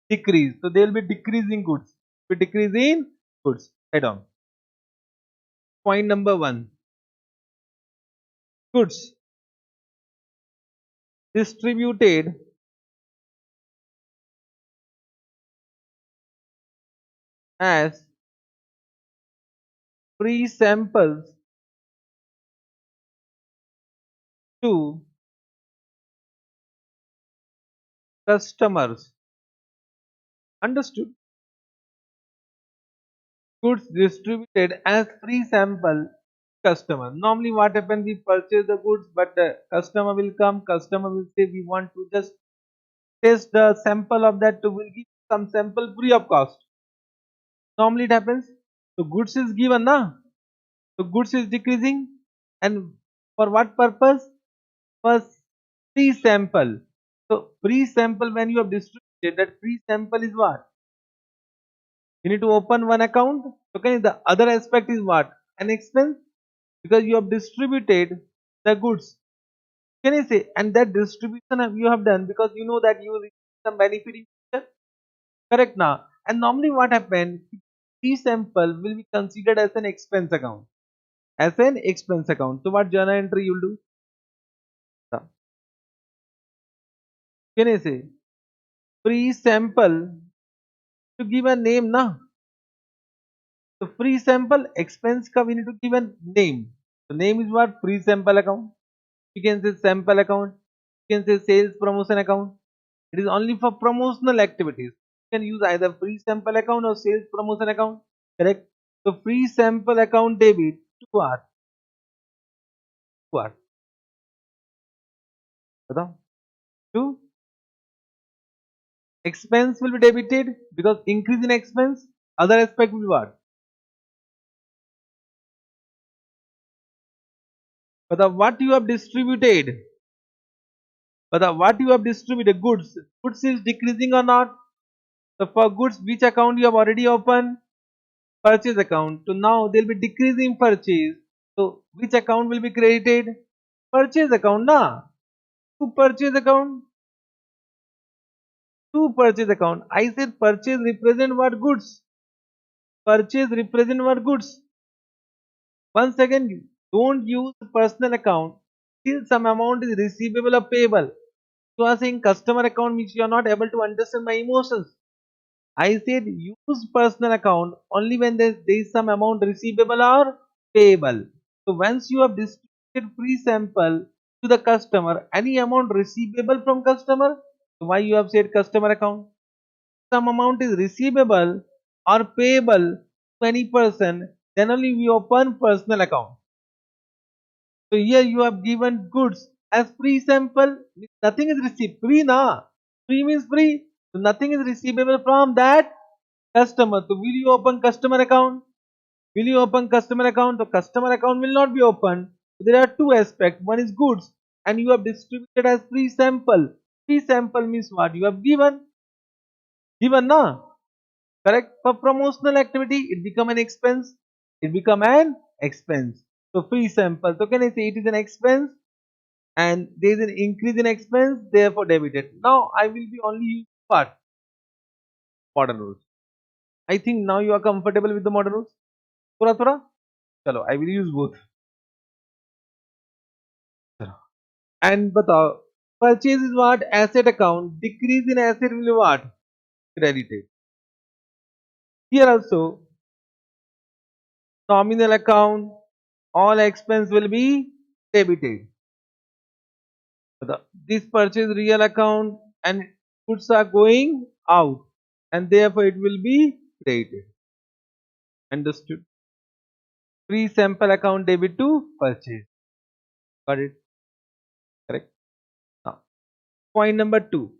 Decrease. So there will be decreasing goods. Will decrease in goods. Head on. Point number one. Goods distributed as free samples to customers. Understood? Goods distributed as free sample customer. Normally what happens, we purchase the goods but the customer will come, customer will say we want to just test the sample of that, to will give some sample free of cost. Normally it happens. So goods is given na. So goods is decreasing, and for what purpose? For free sample. So free sample, when you have distributed that free sample is what? You need to open one account. Okay, the other aspect is what? An expense, because you have distributed the goods. Can you say? And that distribution you have done because you know that you receive some benefit in future. Correct now. And normally what happens? Free sample will be considered as an expense account. As an expense account. So what journal entry you will do? Can you say? Free sample, to give a name na. So free sample expense ka we need to give a name. The name is what? Free sample account. You can say sample account. You can say sales promotion account. It is only for promotional activities. You can use either free sample account or sales promotion account. Correct? So free sample account debit to what? What? बताओ? To expense will be debited because increase in expense. Other aspect will be what? But what you have distributed. But what you have distributed, goods is decreasing or not? So for goods, which account you have already opened? Purchase account. So now there will be decrease in purchase. So which account will be credited? Purchase account na. To purchase account. To purchase account. I said purchase represent what? Goods. Purchase represent what? Goods. Once again, don't use personal account till some amount is receivable or payable. You are saying customer account means you are not able to understand my emotions. I said use personal account only when there is some amount receivable or payable. So once you have distributed free sample to the customer, any amount receivable from customer, so why you have said customer account? Some amount is receivable or payable to any person, then only we open personal account. So here you have given goods as free sample, nothing is received. Free na. Free means free. So nothing is receivable from that customer. So will you open customer account? Will you open customer account? The customer account will not be opened. So there are two aspects. One is goods and you have distributed as free sample. Free sample means what? You have given. Given na. Correct? For promotional activity, it become an expense. It become an expense. So free sample. So can I say it is an expense and there is an increase in expense, therefore debited. Now I will be only use what? Modern rules. I think now you are comfortable with the modern rules. थोड़ा थोड़ा चलो I will use both. And बताओ, purchase is what? Asset account. Decrease in asset will be what? Credited. Here also nominal account, all expense will be debited. This purchase real account and goods are going out. and therefore it will be credited. Understood? Free sample account debit to purchase. Got it? Correct. Now, point number 2.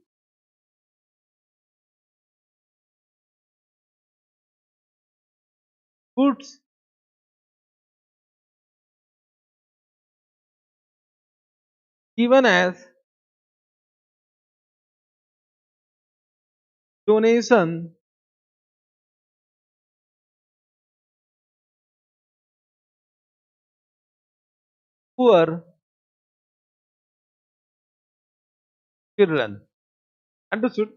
Goods given as donation poor children. Understood?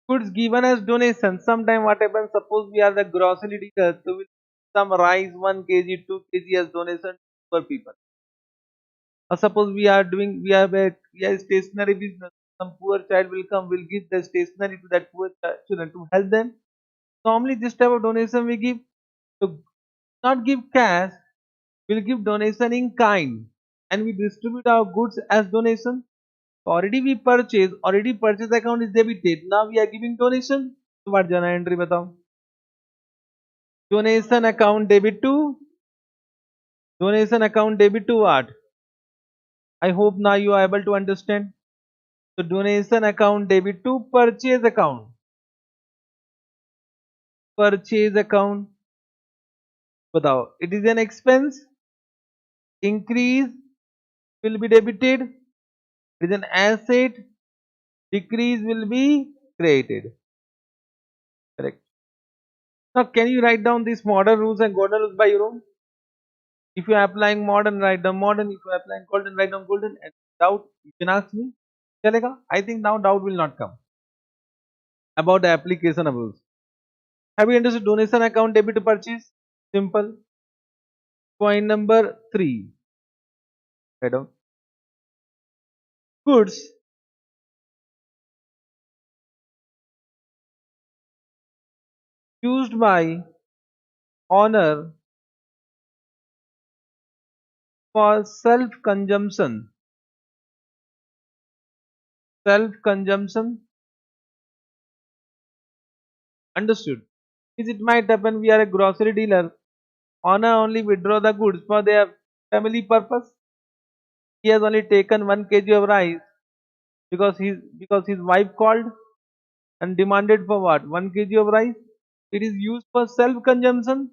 Goods given as donation. Sometime what happens? Suppose we are the grocery dealer, so we some rice 1 kg, 2 kg as donation for people. Or suppose we are a stationery business. Some poor child will come, will give the stationery to that poor children to help them. Normally, this type of donation we give. So not give cash, we'll give donation in kind, and we distribute our goods as donation. Already purchase account is debited. Now we are giving donation. So what journal entry batao? Donation account debit to what? I hope now you are able to understand. So donation account debit to purchase account. Purchase account. Batao. It is an expense. Increase will be debited. It is an asset. Decrease will be created. Correct. Now can you write down these modern rules and golden rules by your own? If you are applying modern, write down modern. If you are applying golden, write down golden. And doubt, you can ask me. Chalega? I think now doubt will not come about the application of rules. Have you understood donation account debit to purchase? Simple. Point number 3. Write down. Goods used by owner for self-consumption. Self-consumption. Understood. Is it might happen we are a grocery dealer. Owner only withdraw the goods for their family purpose. He has only taken 1 kg of rice because his wife called and demanded for what? 1 kg of rice. It is used for self-consumption.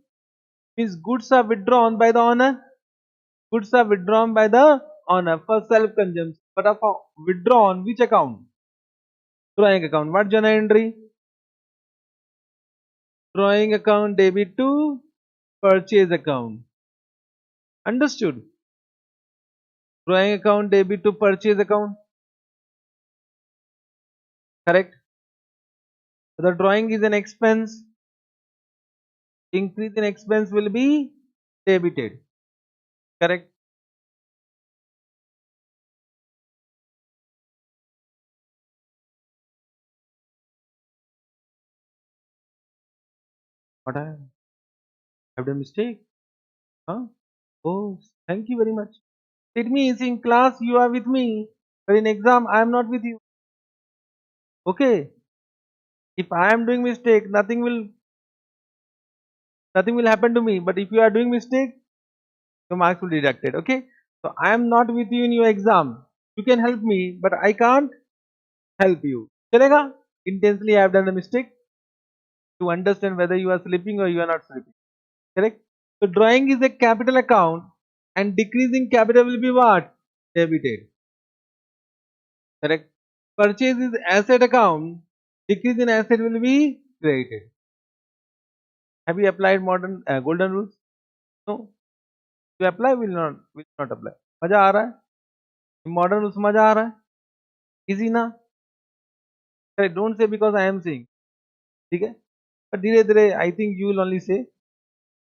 Means goods are withdrawn by the owner. Goods are withdrawn by the owner for self-consumption. But for withdrawn, which account? Drawing account. What journal entry? Drawing account debit to purchase account. Understood? Drawing account debit to purchase account. Correct? The drawing is an expense. Increase in expense will be debited. Correct? What I have done mistake? Huh? Oh, thank you very much. It means in class you are with me, but in exam I am not with you. Okay? If I am doing mistake, nothing will happen to me. But if you are doing mistake, your marks will be deducted. Okay? So I am not with you in your exam. You can help me, but I can't help you. Chalega? Intensely I have done a mistake to understand whether you are sleeping or you are not sleeping. Correct? So drawing is a capital account and decreasing capital will be what? Debited. Correct? Purchase is asset account. Decrease in asset will be credited. Have you applied modern golden rules? No. You apply will not apply. मजा आ रहा है? Modern rules मजा आ रहा है? Easy ना? Don't say because I am saying. ठीक है? But धीरे धीरे I think you will only say.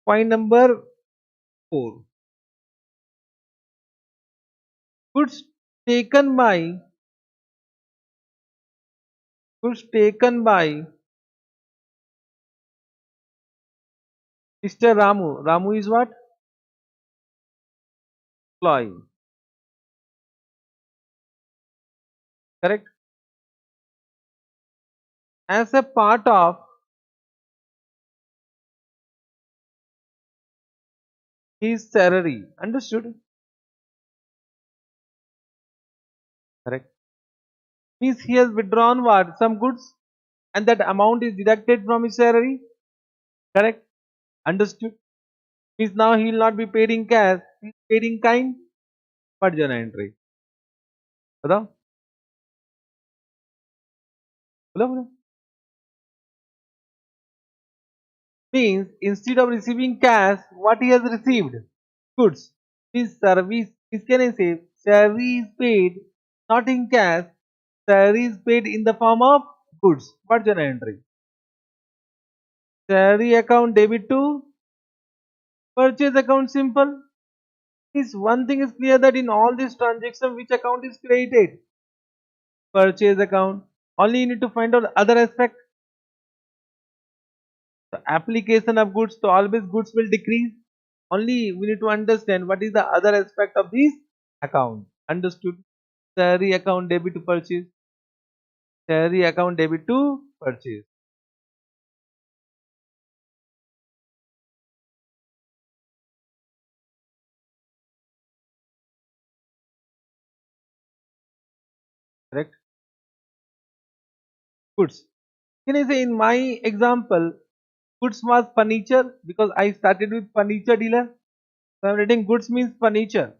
Point number 4. Goods taken by Mr. Ramu. Ramu is what? Employee. Correct? as a part of his salary. Understood? Correct. Means he has withdrawn what? Some goods and that amount is deducted from his salary. Correct? Understood? Means now he will not be paid in cash, he is paid in kind. What journal entry? बताओ बोलो बोलो. Means instead of receiving cash, what he has received? Goods. His service, is can I say, salary is paid not in cash, salary is paid in the form of goods. What journal entry? Salary account debit to purchase account simple. Is one thing is clear that in all these transactions, which account is created? Purchase account. Only you need to find out other aspect. The application of goods, so always goods will decrease. Only we need to understand what is the other aspect of this account. Understood? Salary account debit to purchase. Salary account debit to purchase. Correct? Goods. Can I say in my example, goods was furniture because I started with furniture dealer. So I'm writing goods means furniture.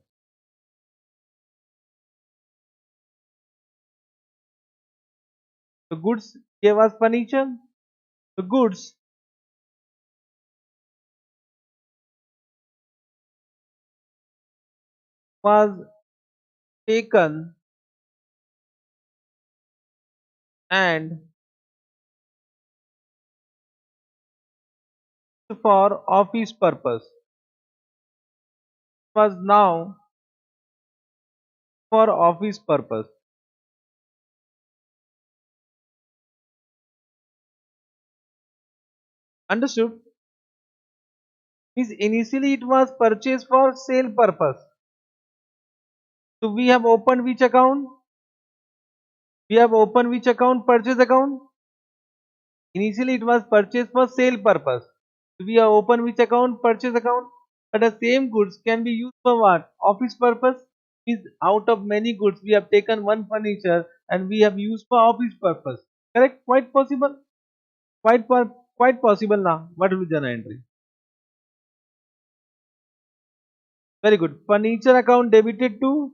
The goods here was furniture. The goods was taken and for office purpose. Was now for office purpose. Understood? Means initially it was purchased for sale purpose. So we have opened which account? We have opened which account? Purchase account. Initially it was purchased for sale purpose. So we have opened which account? Purchase account. But the same goods can be used for what? Office purpose. Means out of many goods we have taken one furniture and we have used for office purpose. Correct? Quite possible. Quite possible now. What will be the entry? Very good. Furniture account debited to.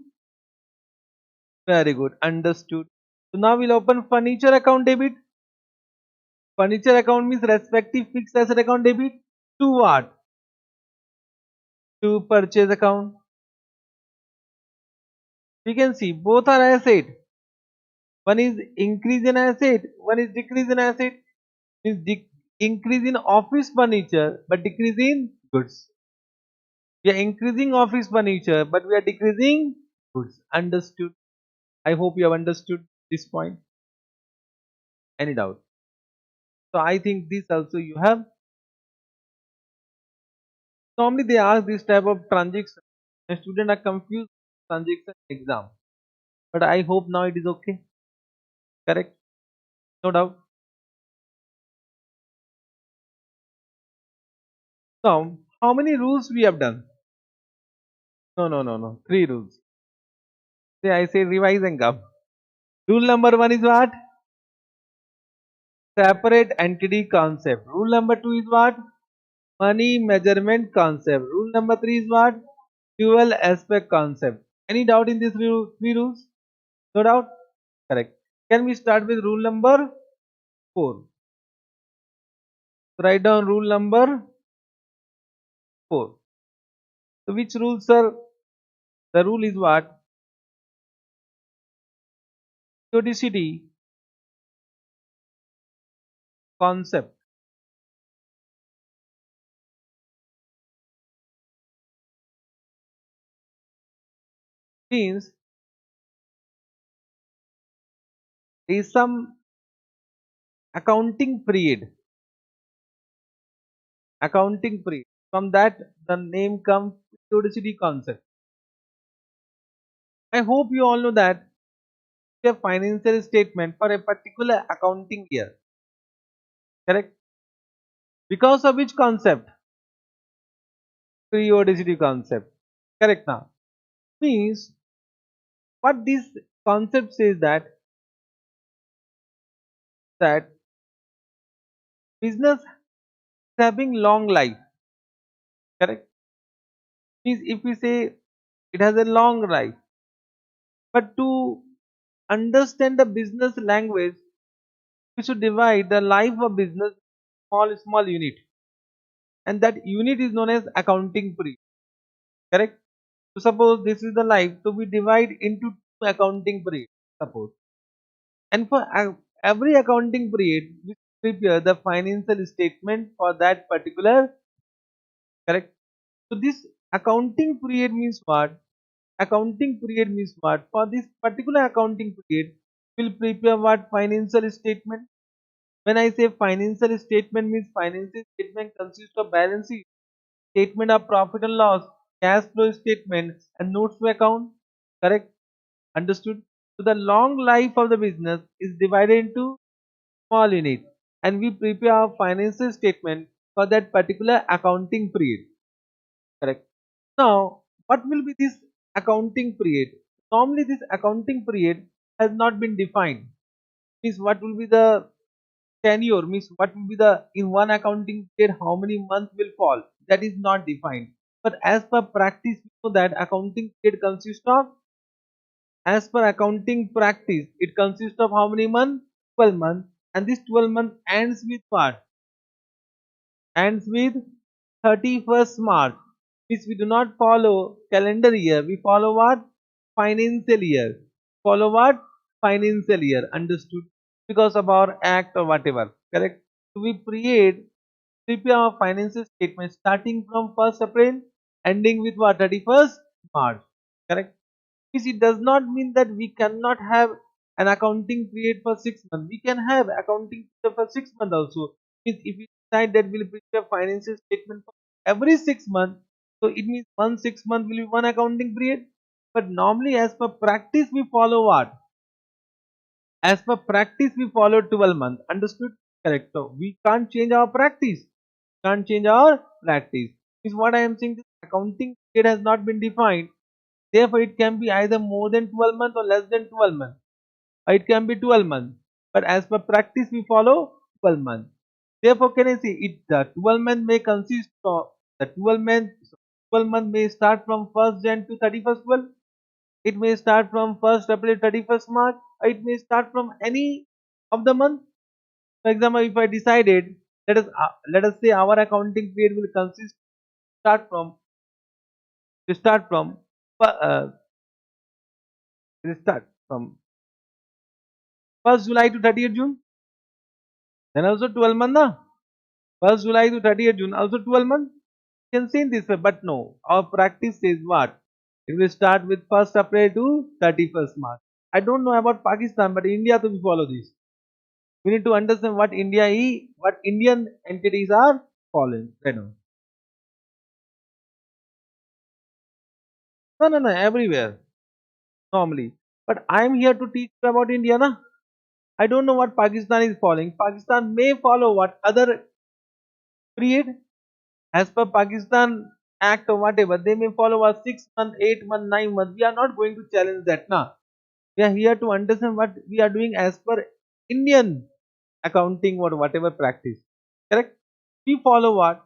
Very good. Understood. So now we'll open furniture account debit. Furniture account means respective fixed asset account debit to what? To purchase account. We can see both are asset. One is increase in asset, one is decrease in asset. Means increase in office furniture but decrease in goods. We are increasing office furniture but we are decreasing goods. Understood? I hope you have understood this point. Any doubt? So I think this also you have. Normally they ask this type of transaction and students are confused with transaction exam. But I hope now it is okay. Correct? No doubt. Now, how many rules we have done? No, no, no, no. Three rules. Say I say revise and come. Rule number one is what? Separate entity concept. Rule number two is what? Money measurement concept. Rule number three is what? Dual aspect concept. Any doubt in these three rules? No doubt? Correct. Can we start with rule number four? Write down rule number four. So which rule, sir? The rule is what? Periodicity concept. Means there is some accounting period. Accounting period. From that the name comes periodicity concept. I hope you all know that a financial statement for a particular accounting year. Correct? Because of which concept? Periodicity concept. Correct now. Means what this concept says that business having long life. Correct? Means if we say it has a long life, but to understand the business language, we should divide the life of business small unit, and that unit is known as accounting period. Correct? So suppose this is the life, so we divide into two accounting period. Suppose, and for every accounting period, we prepare the financial statement for that particular. Correct? So this accounting period means what? Accounting period means what? For this particular accounting period, we'll prepare what? Financial statement. When I say financial statement means financial statement consists of balance sheet, statement of profit and loss, cash flow statement, and notes to account. Correct? Understood? So the long life of the business is divided into small units, and we prepare our financial statement for that particular accounting period. Correct? Now, what will be this accounting period? Normally, this accounting period has not been defined. Means what will be the tenure? Means what will be the in one accounting period how many months will fall? That is not defined. But as per practice, we know that accounting period consists of, as per accounting practice, it consists of how many months? 12 months. And this 12 month ends with what? Ends with 31st March. Which we do not follow calendar year, we follow what? Financial year. Follow what? Financial year. Understood? Because of our act or whatever. Correct? So we prepare our financial statement starting from 1st April, ending with what? 31st March. Correct? Means it does not mean that we cannot have an accounting period for 6 months. We can have accounting period for 6 months also. Means if we decide that we'll prepare financial statement for every 6 months, so it means 1 6 month will be one accounting period. But normally, as per practice, we follow what? As per practice, we follow 12 months. Understood? Correct. So we can't change our practice. Can't change our practice. Is what I am saying. This accounting period has not been defined. Therefore, it can be either more than 12 months or less than 12 months. Or it can be 12 months. But as per practice, we follow 12 months. Therefore, can I say it? The 12 month may consist of the 12 month may start from 1st Jan to 31st 12. It may start from 1st April to 31st March. Or it may start from any of the month. For example, if I decided, let us say our accounting period will consist start from start from uh, start from 1st July to 30th June. Then also 12 month, na? 1st July to 30th June, also 12 months. You can say in this way, but no. Our practice says what? It will start with 1st April to 31st March. I don't know about Pakistan, but India to follow this. We need to understand what India is, what Indian entities are following. I know. No, no, no, everywhere, normally. But I am here to teach you about India, na? I don't know what Pakistan is following. Pakistan may follow what other period as per Pakistan Act or whatever. They may follow a 6 month, 8 month, 9 month. We are not going to challenge that now. We are here to understand what we are doing as per Indian accounting or whatever practice. Correct? We follow what?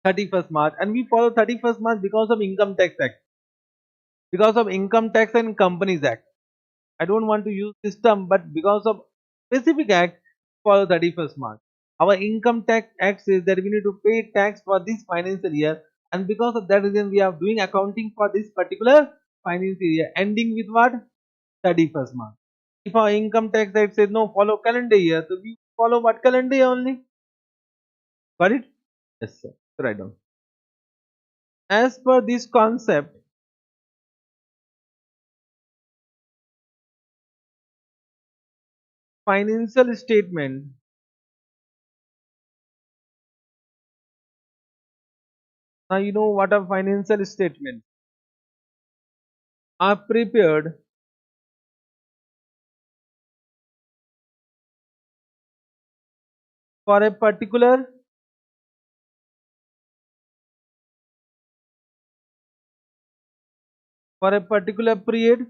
31st March, and we follow 31st March because of Income Tax Act. Because of Income Tax and Companies Act. I don't want to use this term, but because of specific act, follow 31st March. Our Income Tax Act says that we need to pay tax for this financial year, and because of that reason, we are doing accounting for this particular financial year, ending with what? 31st March. If our Income Tax Act says no, follow calendar year, so we follow what calendar year only? Got it? Yes, sir. Write down. As per this concept, financial statement. Now you know what a financial statement are prepared for a particular period,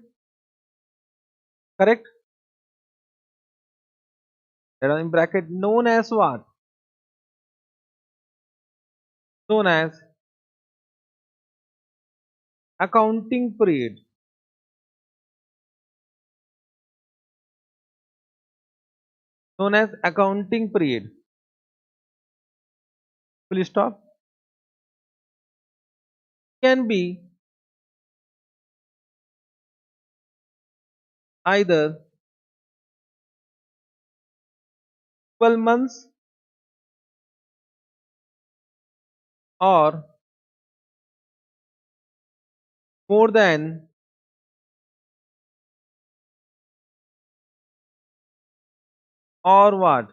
correct? That is in bracket known as what? Known as accounting period. Known as accounting period. Full stop. Can be either 12 months or more than or what?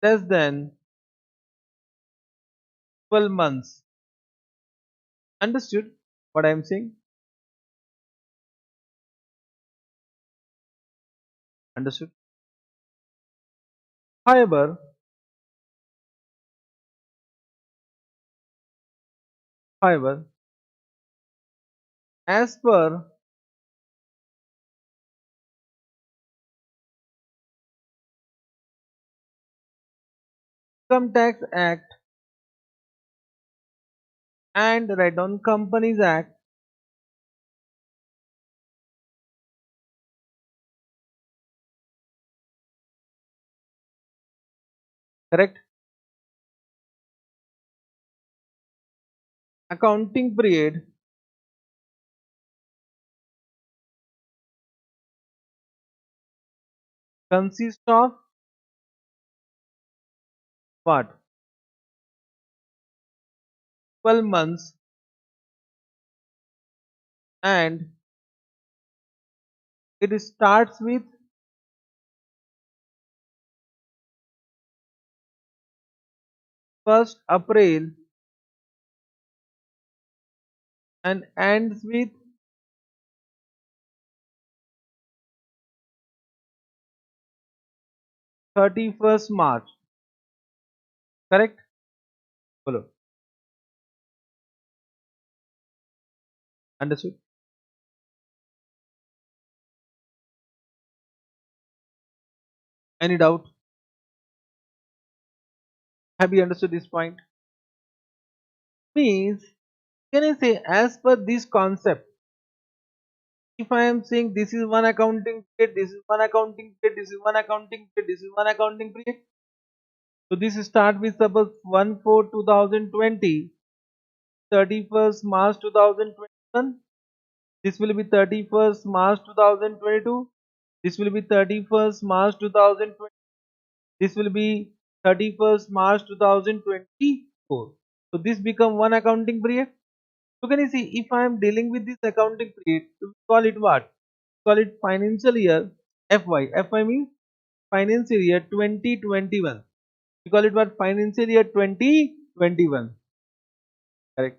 Less than 12 months. Understood what I am saying? Understood. However, however, as per Income Tax Act and write down Companies Act, correct? Accounting period consists of what? 12 months, and it starts with 1st April and ends with 31st March, correct? Follow. Understood? Any doubt? Have you understood this point? Means, can I say as per this concept, if I am saying this is one accounting period, this is one accounting period, this is one accounting period, this is one accounting period. So this start with suppose 1/4/2020, 31st March 2021. This will be 31st March 2022. This will be 31st March 2020. This will be 31st March 2024. So this become one accounting period. So can you see, if I am dealing with this accounting period, we call it what? Call it financial year FY. FY means financial year 2021. We call it what? Financial year 2021. Correct.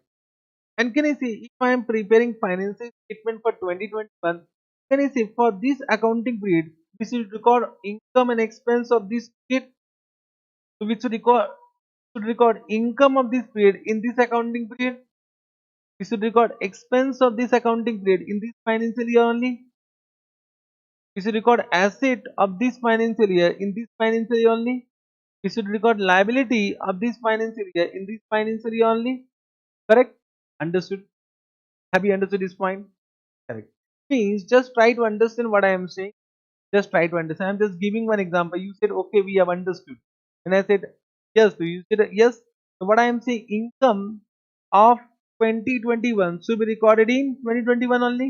And can I say, if I am preparing financial statement for 2021, can I say for this accounting period, we should record income and expense of this period. So we should record income of this period in this accounting period. We should record expense of this accounting period in this financial year only. We should record asset of this financial year in this financial year only. We should record liability of this financial year in this financial year only. Correct? Understood? Have you understood this point? Correct. Means just try to understand what I am saying. Just try to understand. I'm just giving one example. You said okay, we have understood. And I said yes. So you said yes. So what I am saying, income of 2021 should be recorded in 2021 only.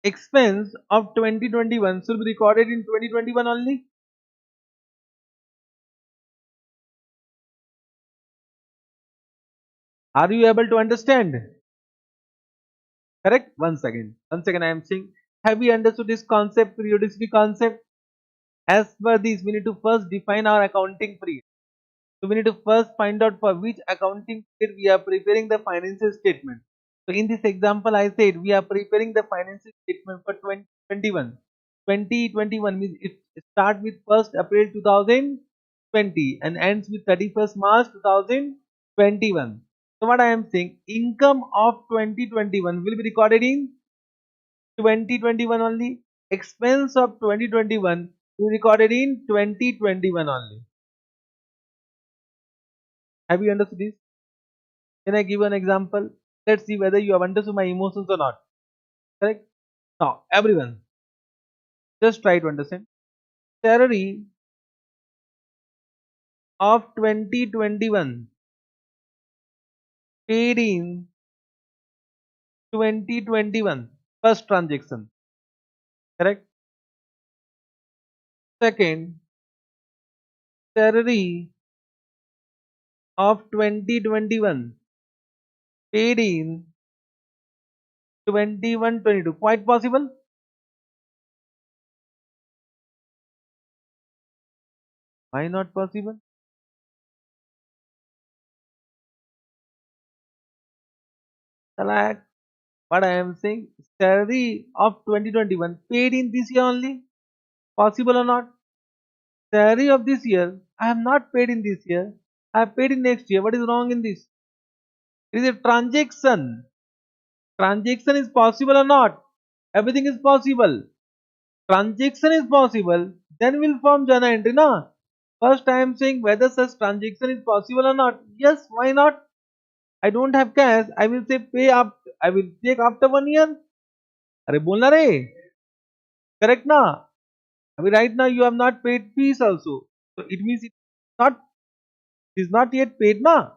Expense of 2021 should be recorded in 2021 only. Are you able to understand? Correct? Once again. Once again I am saying, have we understood this concept, periodicity concept? As per this, we need to first define our accounting period. So we need to first find out for which accounting period we are preparing the financial statement. So in this example, I said we are preparing the financial statement for 2021. 2021 means it start with 1st April 2020 and ends with 31st March 2021. So what I am saying, income of 2021 will be recorded in 2021 only. Expense of 2021 will be recorded in 2021 only. Have you understood this? Can I give an example? Let's see whether you have understood my emotions or not. Correct? Now, everyone, just try to understand. Salary of 2021 paid in 2021 first transaction. Correct? Second, salary of 2021 paid in 21-22. Quite possible? Why not possible? Like what I am saying, salary of 2021 paid in this year only. Possible or not? Salary of this year, I have not paid in this year. I have paid in next year. What is wrong in this? It is a transaction. Transaction is possible or not? Everything is possible. Transaction is possible. Then we'll form journal entry, na? First, I am saying whether such transaction is possible or not. Yes, why not? I don't have cash. I will say pay up. I will take after 1 year. अरे बोलना रे. Correct ना? अभी right now you have not paid fees also. So it means not it is not yet paid na.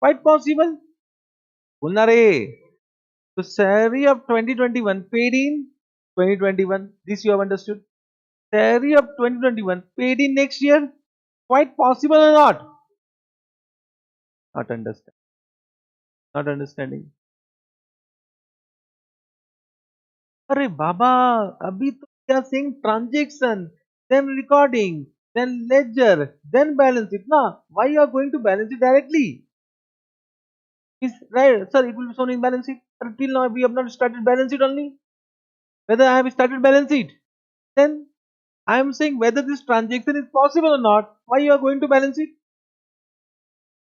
Quite possible. बोलना रे. So salary of 2021 paid in 2021. This you have understood. Salary of 2021 paid in next year. Quite possible or not? Not understand. Not understanding. अरे बाबा अभी तो क्या saying transaction then recording then ledger then balance it ना. Why you are going to balance it directly? Is right, sir, it will be shown in balance sheet. But till now we have not started balance sheet only. Whether I have started balance sheet, then I am saying whether this transaction is possible or not. Why you are going to balance sheet?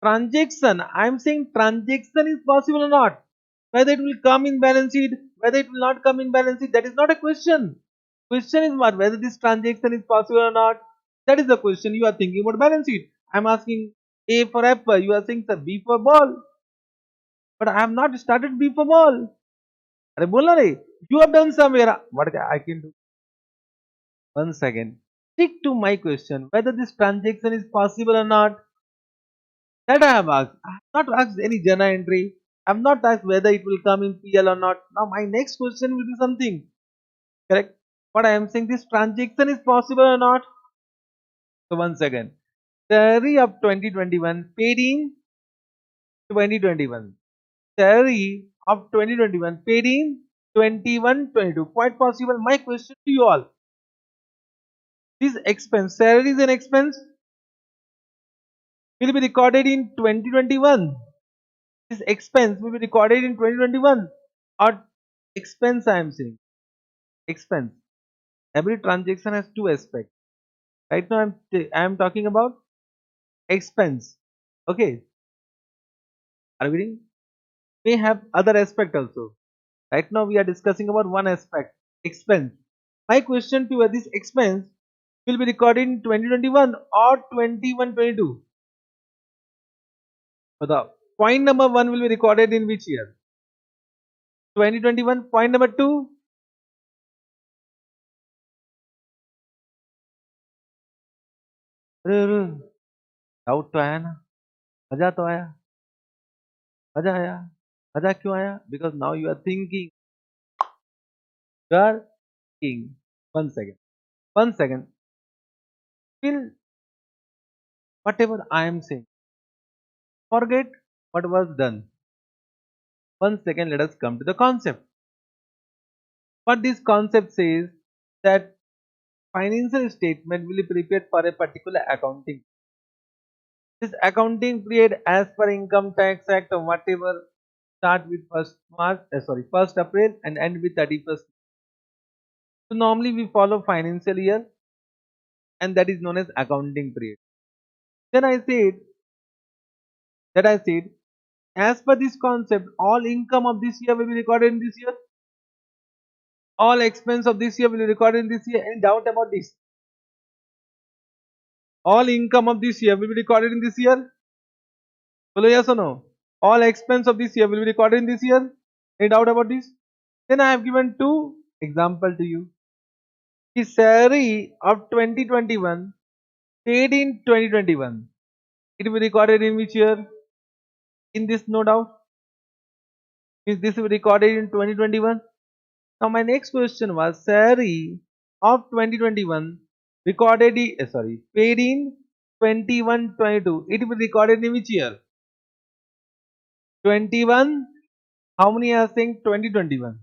Transaction, I am saying transaction is possible or not. Whether it will come in balance sheet, whether it will not come in balance sheet, that is not a question. Question is what? Whether this transaction is possible or not. That is the question. You are thinking about balance sheet. I am asking A for apple. You are saying sir B for ball. But I have not started B for ball. अरे बोलना रे. You have done somewhere. What I can do? One second. Stick to my question. Whether this transaction is possible or not. That I have asked. I have not asked any journal entry. I have not asked whether it will come in PL or not. Now my next question will be something. Correct? What I am saying, this transaction is possible or not? So once again, salary of 2021 paid in 2021. Salary of 2021 paid in 21-22. Quite possible. My question to you all. This expense, salary is an expense, will be recorded in 2021. This expense will be recorded in 2021 or expense I am saying. Expense. Every transaction has two aspects. Right now I am talking about expense. Okay. Are we reading? May have other aspect also. Right now we are discussing about one aspect, expense. My question to you, this expense will be recorded in 2021 or 21-22. So the point number 1 will be recorded in which year? 2021. Point number 2. Doubt तो आया ना. मजा तो आया. मजा आया. मजा क्यों आया? Because now you are thinking. You are thinking. One second. One second. Still, whatever I am saying, forget what was done. One second, let us come to the concept. What this concept says that financial statement will be prepared for a particular accounting. This accounting period as per income tax act or whatever start with 1st April and end with 31st. So normally we follow financial year and that is known as accounting period. Then I said, as per this concept, all income of this year will be recorded in this year. All expense of this year will be recorded in this year. Any doubt about this? All income of this year will be recorded in this year. Follow yes or no? All expense of this year will be recorded in this year. Any doubt about this? Then I have given two example to you. The salary of 2021 paid in 2021. It will be recorded in which year? In this no doubt. Is this will be recorded in 2021? Now my next question was salary of 2021 paid in 21-22. It will be recorded in which year? 21. How many are saying 2021?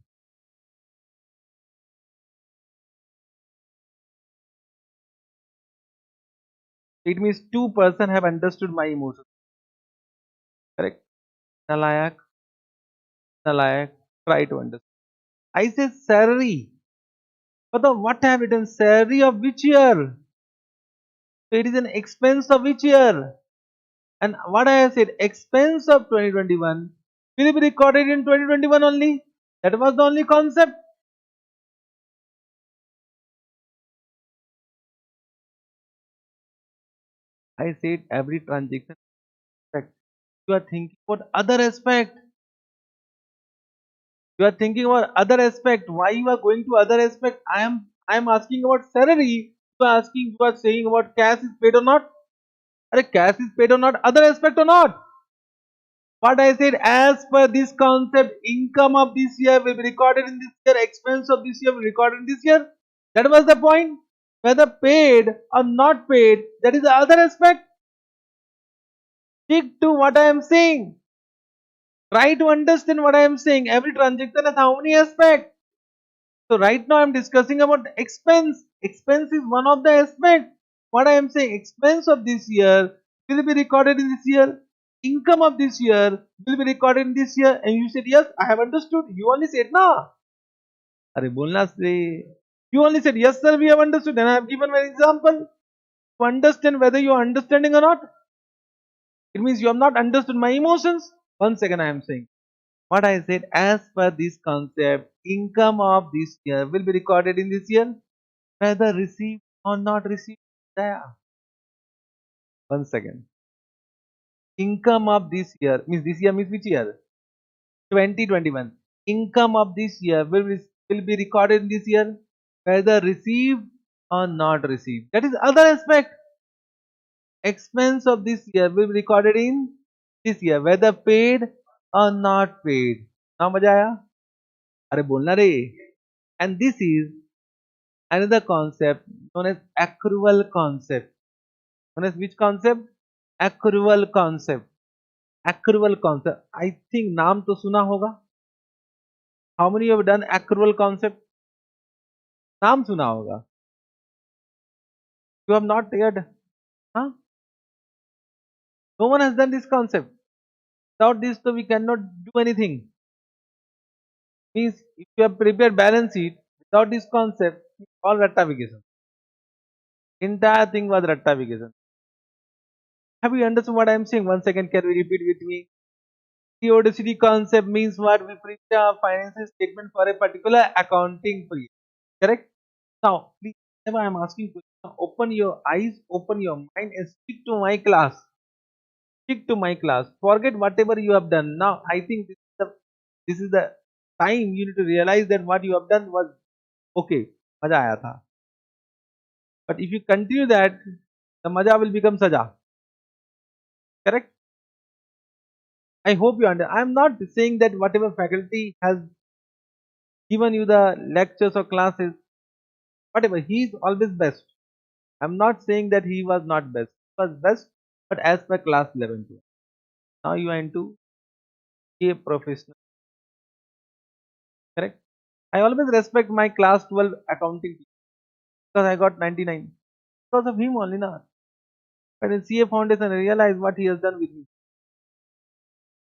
It means two-person have understood my emotion. Correct? Nalayak, Nalayak, try to understand. I say salary. But the what I have written? Salary of which year? So it is an expense of which year? And what I have said, expense of 2021 will be recorded in 2021 only. That was the only concept. I said every transaction aspect. You are thinking about other aspect. You are thinking about other aspect. Why you are going to other aspect? I am asking about salary. You are saying about cash is paid or not? Are cash is paid or not? Other aspect or not? What I said, as per this concept, income of this year will be recorded in this year, expense of this year will be recorded in this year. That was the point. Whether paid or not paid, that is the other aspect. Stick to what I am saying. Try to understand what I am saying. Every transaction has how many aspects? So right now I am discussing about expense. Expense is one of the aspects. What I am saying, expense of this year will be recorded in this year. Income of this year will be recorded in this year. And you said yes, I have understood. You only said no. अरे बोलना से You only said yes sir, we have understood. And I have given an example to understand whether you are understanding or not. It means you have not understood my emotions. Once again I am saying. What I said, as per this concept, income of this year will be recorded in this year, whether received or not received. There. Once again, income of this year means which year? 2021. Income of this year will be recorded in this year, whether received or not received. That is other aspect. Expense of this year will be recorded in this year, whether paid or not paid. now मजा आया अरे बोलना रे And this is another concept known as accrual concept. Known as which concept? Accrual concept. Accrual concept. I think नाम तो सुना होगा. How many have done accrual concept? नाम सुना होगा. You have not heard. Huh? No one has done this concept. Without this, so we cannot do anything. Means if you have prepared balance sheet without this concept, all rectification. Entire thing was rectification. Have you understood what I am saying? Once again, can we repeat with me? Periodicity concept means what? We prepare a financial statement for a particular accounting period. Correct? Now, please, whenever I am asking question, open your eyes, open your mind, and stick to my class. Stick to my class. Forget whatever you have done. Now, I think this is the time you need to realize that what you have done was okay. मजा आया था. But if you continue that, the maja will become saja. Correct? I hope you understand. I am not saying that whatever faculty has given you the lectures or classes, whatever, he is always best. I am not saying that he was not best. He was best, but as per class 11 to. Now you are into a professional. Correct? I always respect my class 12 accounting teacher because I got 99. Because of him only now. But in CA Foundation, I realize what he has done with me.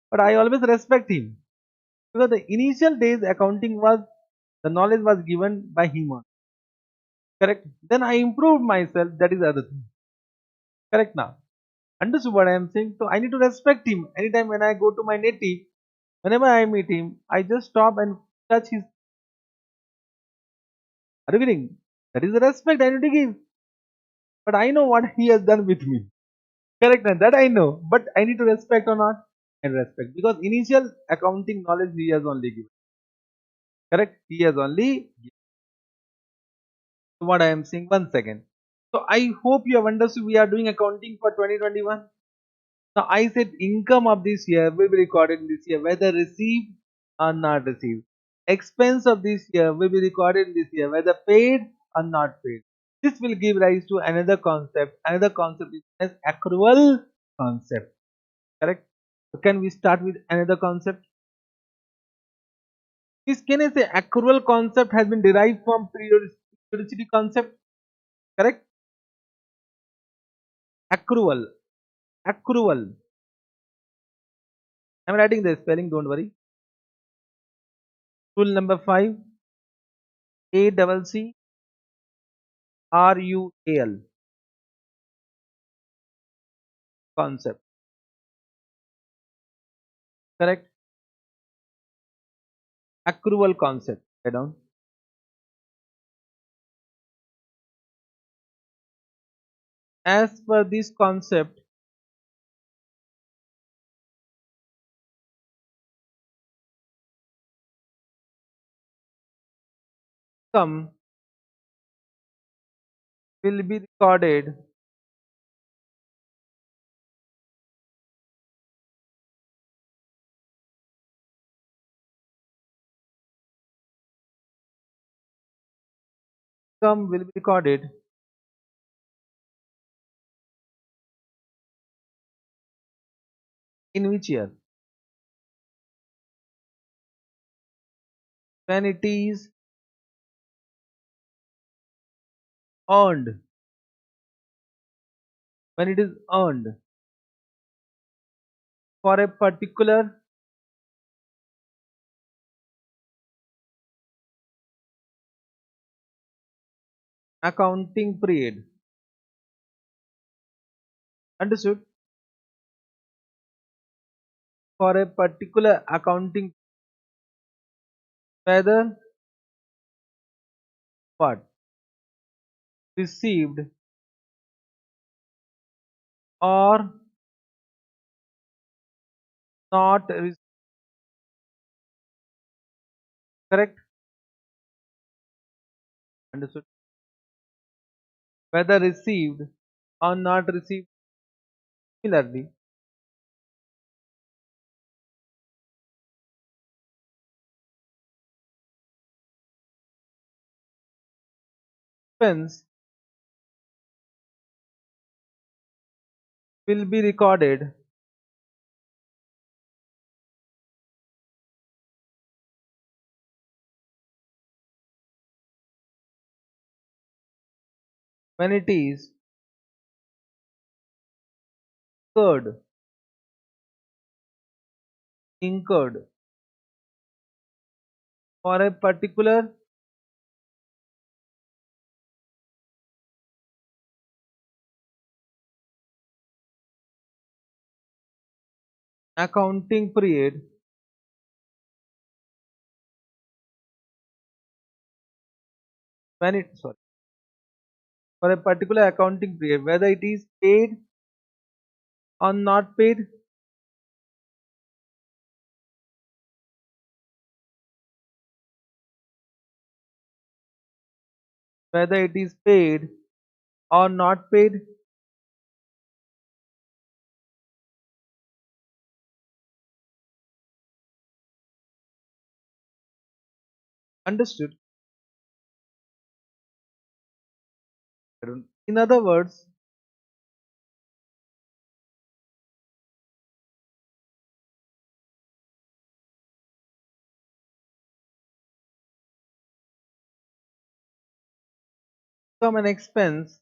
But I always respect him because the initial days accounting was the knowledge was given by him on. Correct? Then I improved myself. That is the other thing. Correct now. Understood what I am saying? So I need to respect him. Anytime when I go to my native, whenever I meet him, I just stop and touch his. Are you getting? That is the respect I need to give. But I know what he has done with me. Correct, now that I know. But I need to respect or not? And respect. Because initial accounting knowledge he has only given. Correct? He has only given what I am saying. 1 second. So I hope you have understood we are doing accounting for 2021. Now I said income of this year will be recorded in this year, whether received or not received. Expense of this year will be recorded in this year, whether paid or not paid. This will give rise to another concept. Another concept is as accrual concept. Correct? So can we start with another concept? Is can I say accrual concept has been derived from periodicity concept? Correct? Accrual. Accrual. I'm writing the spelling, don't worry. Rule number 5. ACCRUAL concept. Correct? Accrual concept. Write down. As per this concept, income will be recorded income will be recorded in which year? When it is earned. When it is earned for a particular accounting period. Understood? For a particular accounting, whether what? Received or not received. Correct? Understood? Whether received or not received. Similarly, expense will be recorded when it is incurred, incurred for a particular accounting period. When it sorry For a particular accounting period, whether it is paid or not paid. Whether it is paid or not paid. Understood? In other words, income and expense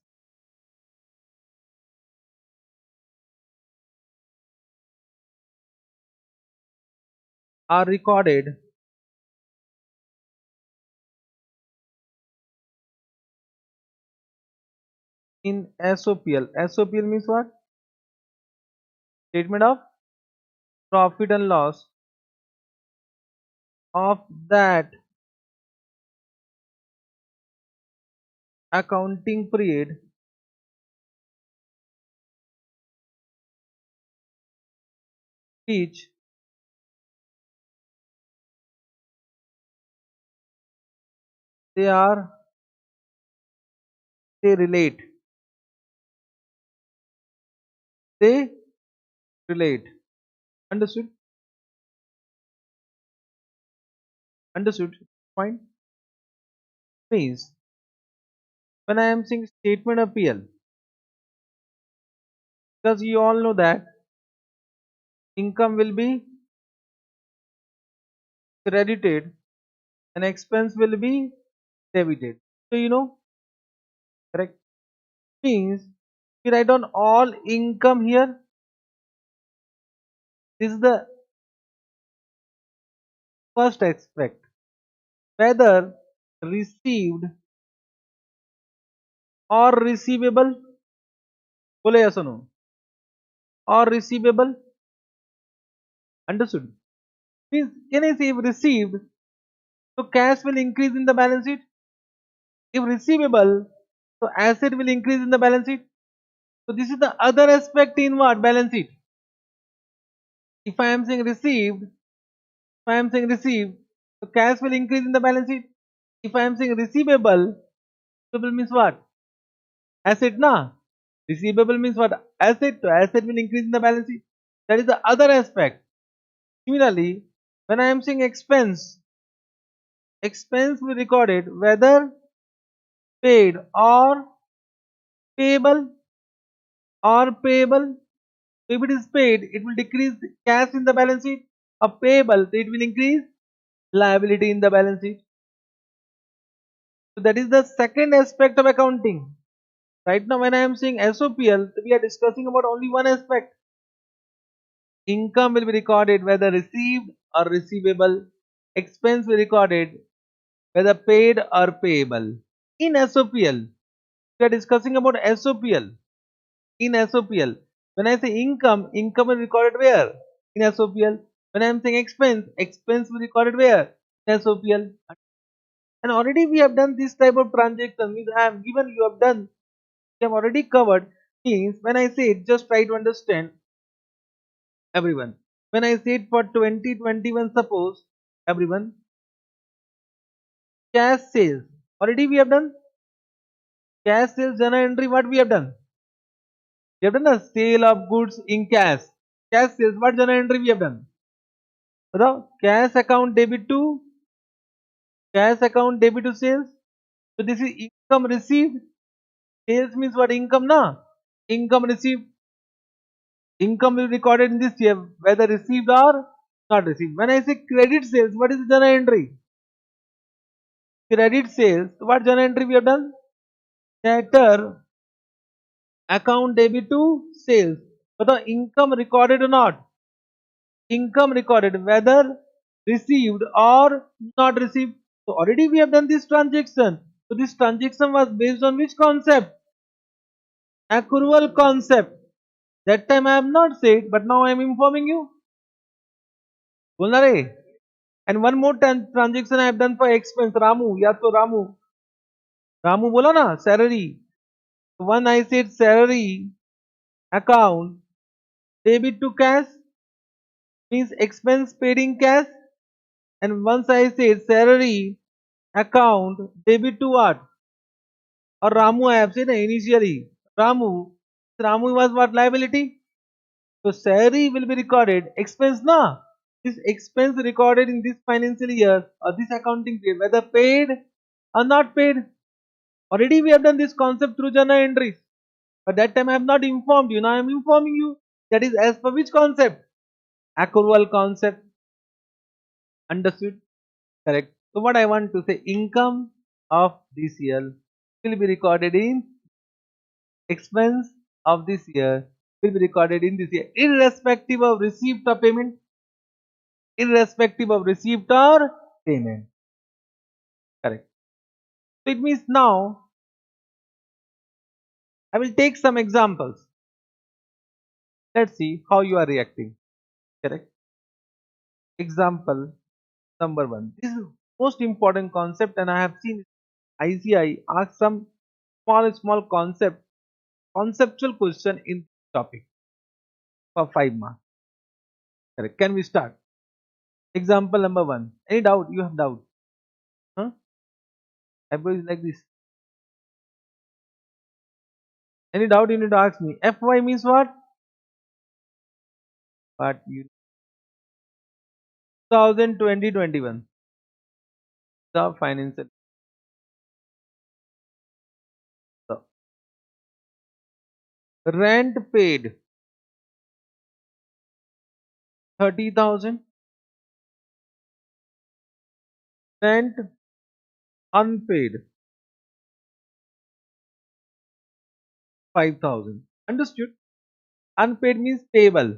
are recorded in SOPL. SOPL means what? Statement of profit and loss of that accounting period which they are they relate. They relate. Understood? Understood? Fine. Means when I am saying statement of PL, because you all know that income will be credited and expense will be debited. So you know, correct? Means we write down all income here. This is the first aspect. Whether received or receivable, बोले yes or no? Or receivable, understood? Means can I say if received, so cash will increase in the balance sheet. If receivable, so asset will increase in the balance sheet. So this is the other aspect in what? Balance sheet. If I am saying received, if I am saying received, so cash will increase in the balance sheet. If I am saying receivable, receivable means what? Asset na. Receivable means what? Asset. So asset will increase in the balance sheet. That is the other aspect. Similarly, when I am saying expense, expense will be recorded whether paid or payable or payable. So if it is paid, it will decrease cash in the balance sheet. Or payable, so it will increase liability in the balance sheet. So that is the second aspect of accounting. Right now, when I am saying SOPL, we are discussing about only one aspect. Income will be recorded whether received or receivable. Expense will be recorded whether paid or payable. In SOPL, we are discussing about SOPL. In SOPL, when I say income, income will be recorded where? In SOPL. When I am saying expense, expense will be recorded where? In SOPL. And already we have done this type of transaction. We have given you have done. We have already covered. Means when I say it, just try to understand everyone. When I say it for 2021, suppose everyone cash sales. Already we have done cash sales journal entry. What we have done? We have done the sale of goods in cash. Cash sales. What journal entry we have done? The cash account debit to sales. So this is income received. Sales means what? Income na. Income received. Income will be recorded in this year whether received or not received. When I say credit sales, what is the journal entry? Credit sales. What journal entry we have done? Debtor account debit to sales. But the income recorded or not? Income recorded whether received or not received. So already we have done this transaction. So this transaction was based on which concept? Accrual concept. That time I have not said, but now I am informing you. बोलना रे. And one more transaction I have done for expense. Ramu, या तो Ramu बोला ना salary. One I said salary account debit to cash means expense paid in cash. And once I said salary account debit to what? Or Ramu I have said initially. Ramu was what? Liability. So salary will be recorded. Expense na. This expense recorded in this financial year or this accounting period, whether paid or not paid. Already we have done this concept through journal entries. But that time I have not informed you. Now I am informing you. That is as per which concept? Accrual concept. Understood? Correct. So what I want to say, income of this year will be recorded in expense of this year will be recorded in this year, irrespective of receipt or payment. Irrespective of receipt or payment. Correct. So it means now I will take some examples. Let's see how you are reacting. Correct. Example number one. This is most important concept, and I have seen ICI ask some small conceptual question in topic for 5 marks. Correct. Can we start? Example number one. Any doubt? You have doubt? Huh? Everybody is like this. Any doubt you need to ask me. FY means what? But you 2020-21. The financial. So, rent paid 30,000. Rent unpaid 5,000. Understood? Unpaid means payable.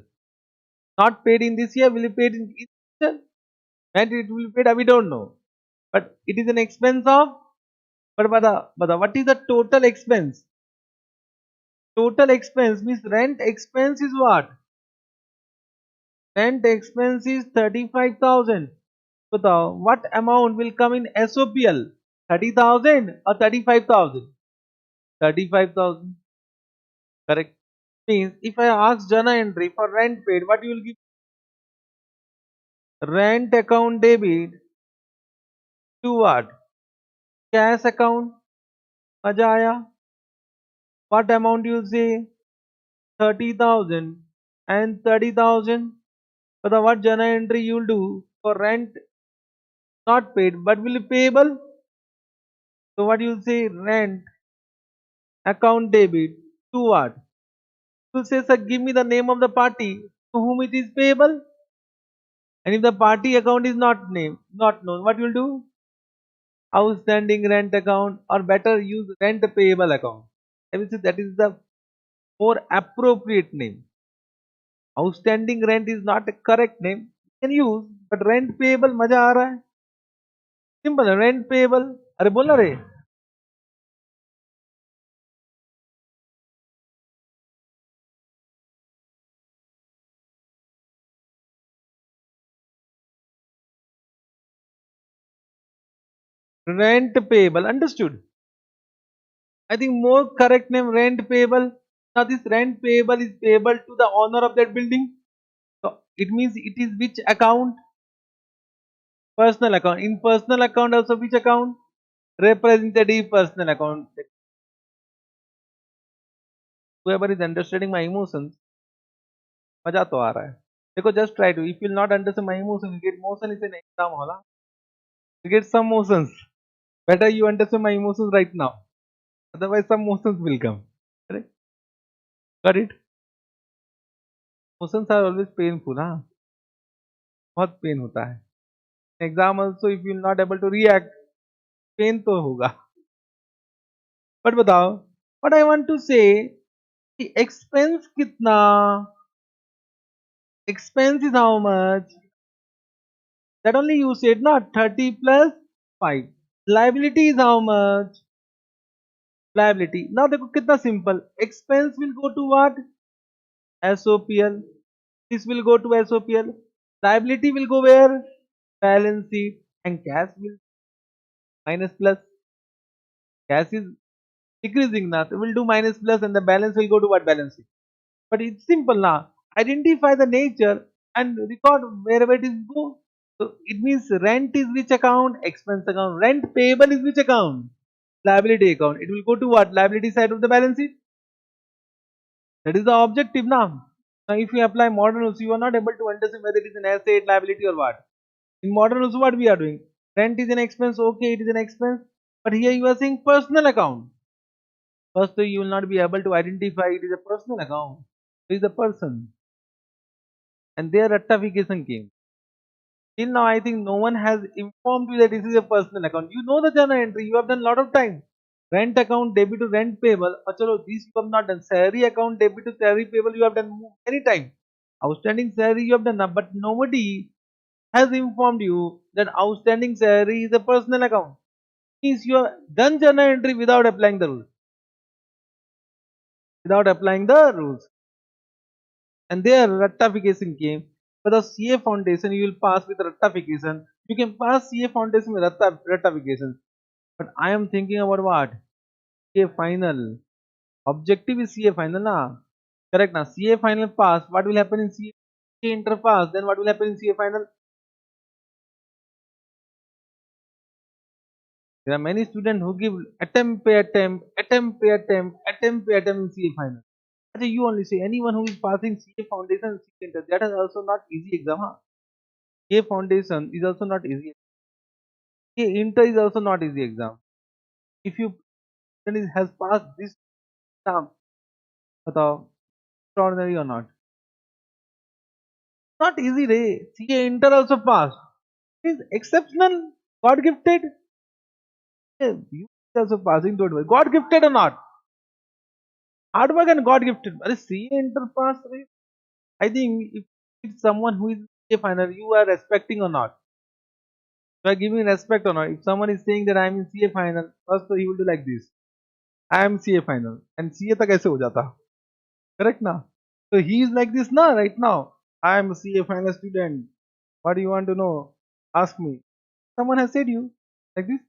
Not paid in this year. Will be paid in this year? When it will be paid, we don't know. But it is an expense of. But what is the total expense? Total expense means rent expense is what? Rent expense is 35,000. So what amount will come in SOPL? 30,000 or 35,000? 35,000. Correct. Means if I ask journal entry for rent paid, what you will give? Rent account debit to what? Cash account. मजा आया? What amount you will say? 30,000 and 30,000. So what journal entry you will do for rent not paid but will be payable? So what you will say? Rent account debit to what? You will say, sir, give me the name of the party to whom it is payable. And if the party account is not known, what you will do? Outstanding rent account, or better use rent payable account. I will say that is the more appropriate name. Outstanding rent is not a correct name. You can use, but rent payable मजा आ रहा है. Simple है, rent payable. अरे बोल ना रे. Rent payable. Understood? I think more correct name rent payable. Now this rent payable is payable to the owner of that building. So it means it is which account? Personal account. In personal account also which account? Representative personal account. Whoever is understanding my emotions, मजा तो आ रहा है. देखो, just try to. If you will not understand my emotions, you get motion is an exam होला. You get some motions. Better you understand my emotions right now. Otherwise some motions will come. Correct? Got it? Motions are always painful, हाँ. बहुत pen होता है. Exam also if you will not able to react, pain तो होगा. But बताओ, what I want to say, कि expense कितना? Expense is how much? That only you said, not 30 plus 5. Liability is how much? Liability. Now देखो कितना simple. Expense will go to what? SOPL. This will go to SOPL. Liability will go where? Balance sheet. And cash will minus plus. Cash is decreasing now. So we'll do minus plus and the balance will go to what? Balance sheet. But it's simple now. Identify the nature and record wherever it is go. So it means rent is which account? Expense account. Rent payable is which account? Liability account. It will go to what? Liability side of the balance sheet. That is the objective now. Now if you apply modern rules, you are not able to understand whether it is an asset, liability or what. In modern rules, what we are doing? Rent is an expense, okay, it is an expense. But here you are saying personal account. First, you will not be able to identify it is a personal account. It is a person. And there rectification came. Till now, I think no one has informed you that this is a personal account. You know the journal entry, you have done a lot of time. Rent account debit to rent payable. Chalo, this you have not done. Salary account debit to salary payable you have done many time. Outstanding salary you have done, but nobody has informed you that outstanding salary is a personal account. Means you have done journal entry without applying the rule. without applying the rules. And there rectification came. For the CA foundation, you will pass with rectification. You can pass CA foundation with rectification. But I am thinking about what? CA final. Objective is CA final, na? Correct na? CA final pass. What will happen in CA inter pass? Then what will happen in CA final? There are many students who give attempt pay attempt in CA final. Achha, you only say anyone who is passing CA foundation and CA inter. That is also not easy exam. Huh? CA foundation is also not easy. CA inter is also not easy exam. If you has passed this exam, बताओ extraordinary or not? Not easy, re. CA inter also passed. It is exceptional. God gifted. Yeah, you also passing, don't worry. God gifted or not? Hard work and God gifted. But CA inter pass, re. I think if it's someone who is CA final, you are respecting or not? You are giving respect or not? If someone is saying that I am in CA final, first he will do like this. I am CA final. And CA तक ऐसे हो जाता. Correct na? So he is like this now, right now. I am a CA final student. What do you want to know? Ask me. Someone has said you like this.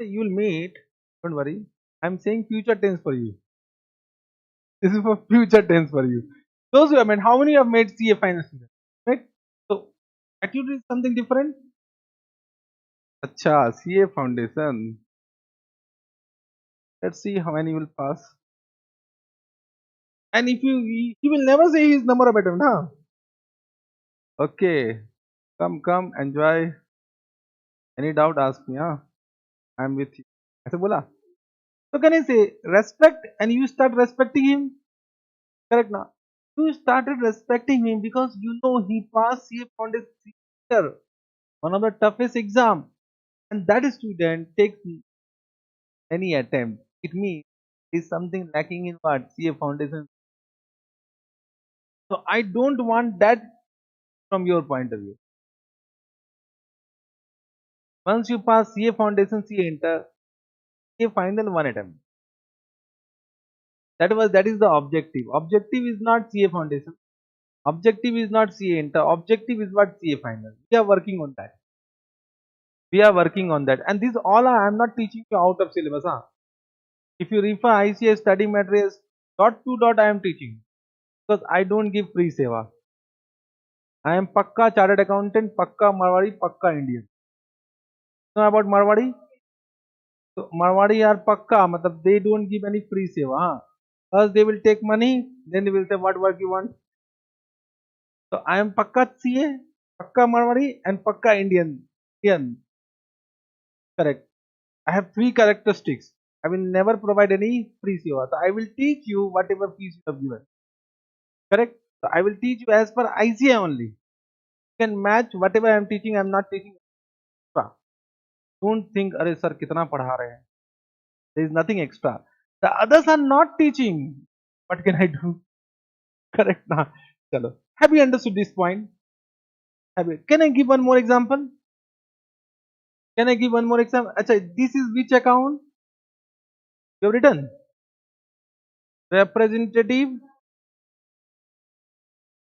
You will meet. Don't worry. I'm saying future tense for you. This is for future tense for you. Those who have made, how many have made CA final students? Right? So attitude is something different. Acha, CA foundation. Let's see how many will pass. And if you, he will never say his number of attempt, huh? Okay, come, enjoy. Any doubt, ask me, huh? I'm with you. ऐसे बोला. So can I say respect and you start respecting him? Correct now. You started respecting him because you know he passed CA foundation, one of the toughest exam, and that student takes any attempt. It means is something lacking in what CA foundation. So I don't want that from your point of view. Once you pass CA foundation, CA inter, CA final one attempt. That is the objective. Objective is not CA foundation. Objective is not CA inter. Objective is what CA final. We are working on that. We are working on that. And this all I am not teaching you out of syllabus. Huh? If you refer ICS study materials, dot to dot I am teaching. Because I don't give free seva. I am pakka chartered accountant, pakka Marwadi, pakka Indian. Know about Marwadi? So Marwadi are pakka, matlab they don't give any free seva. Huh? First they will take money, then they will say what work you want. So I am pakka CA, pakka Marwadi and pakka Indian. Indian. Correct. I have three characteristics. I will never provide any free seva. So I will teach you whatever fees you have given. Correct. So I will teach you as per ICA only. You can match whatever I am teaching. I am not teaching extra. Don't think, अरे sir कितना पढ़ा रहे हैं. There is nothing extra. The others are not teaching. What can I do? Correct ना. चलो. Have you understood this point? Have you? Can I give one more example? Can I give one more example? Achha, this is which account? You have written representative.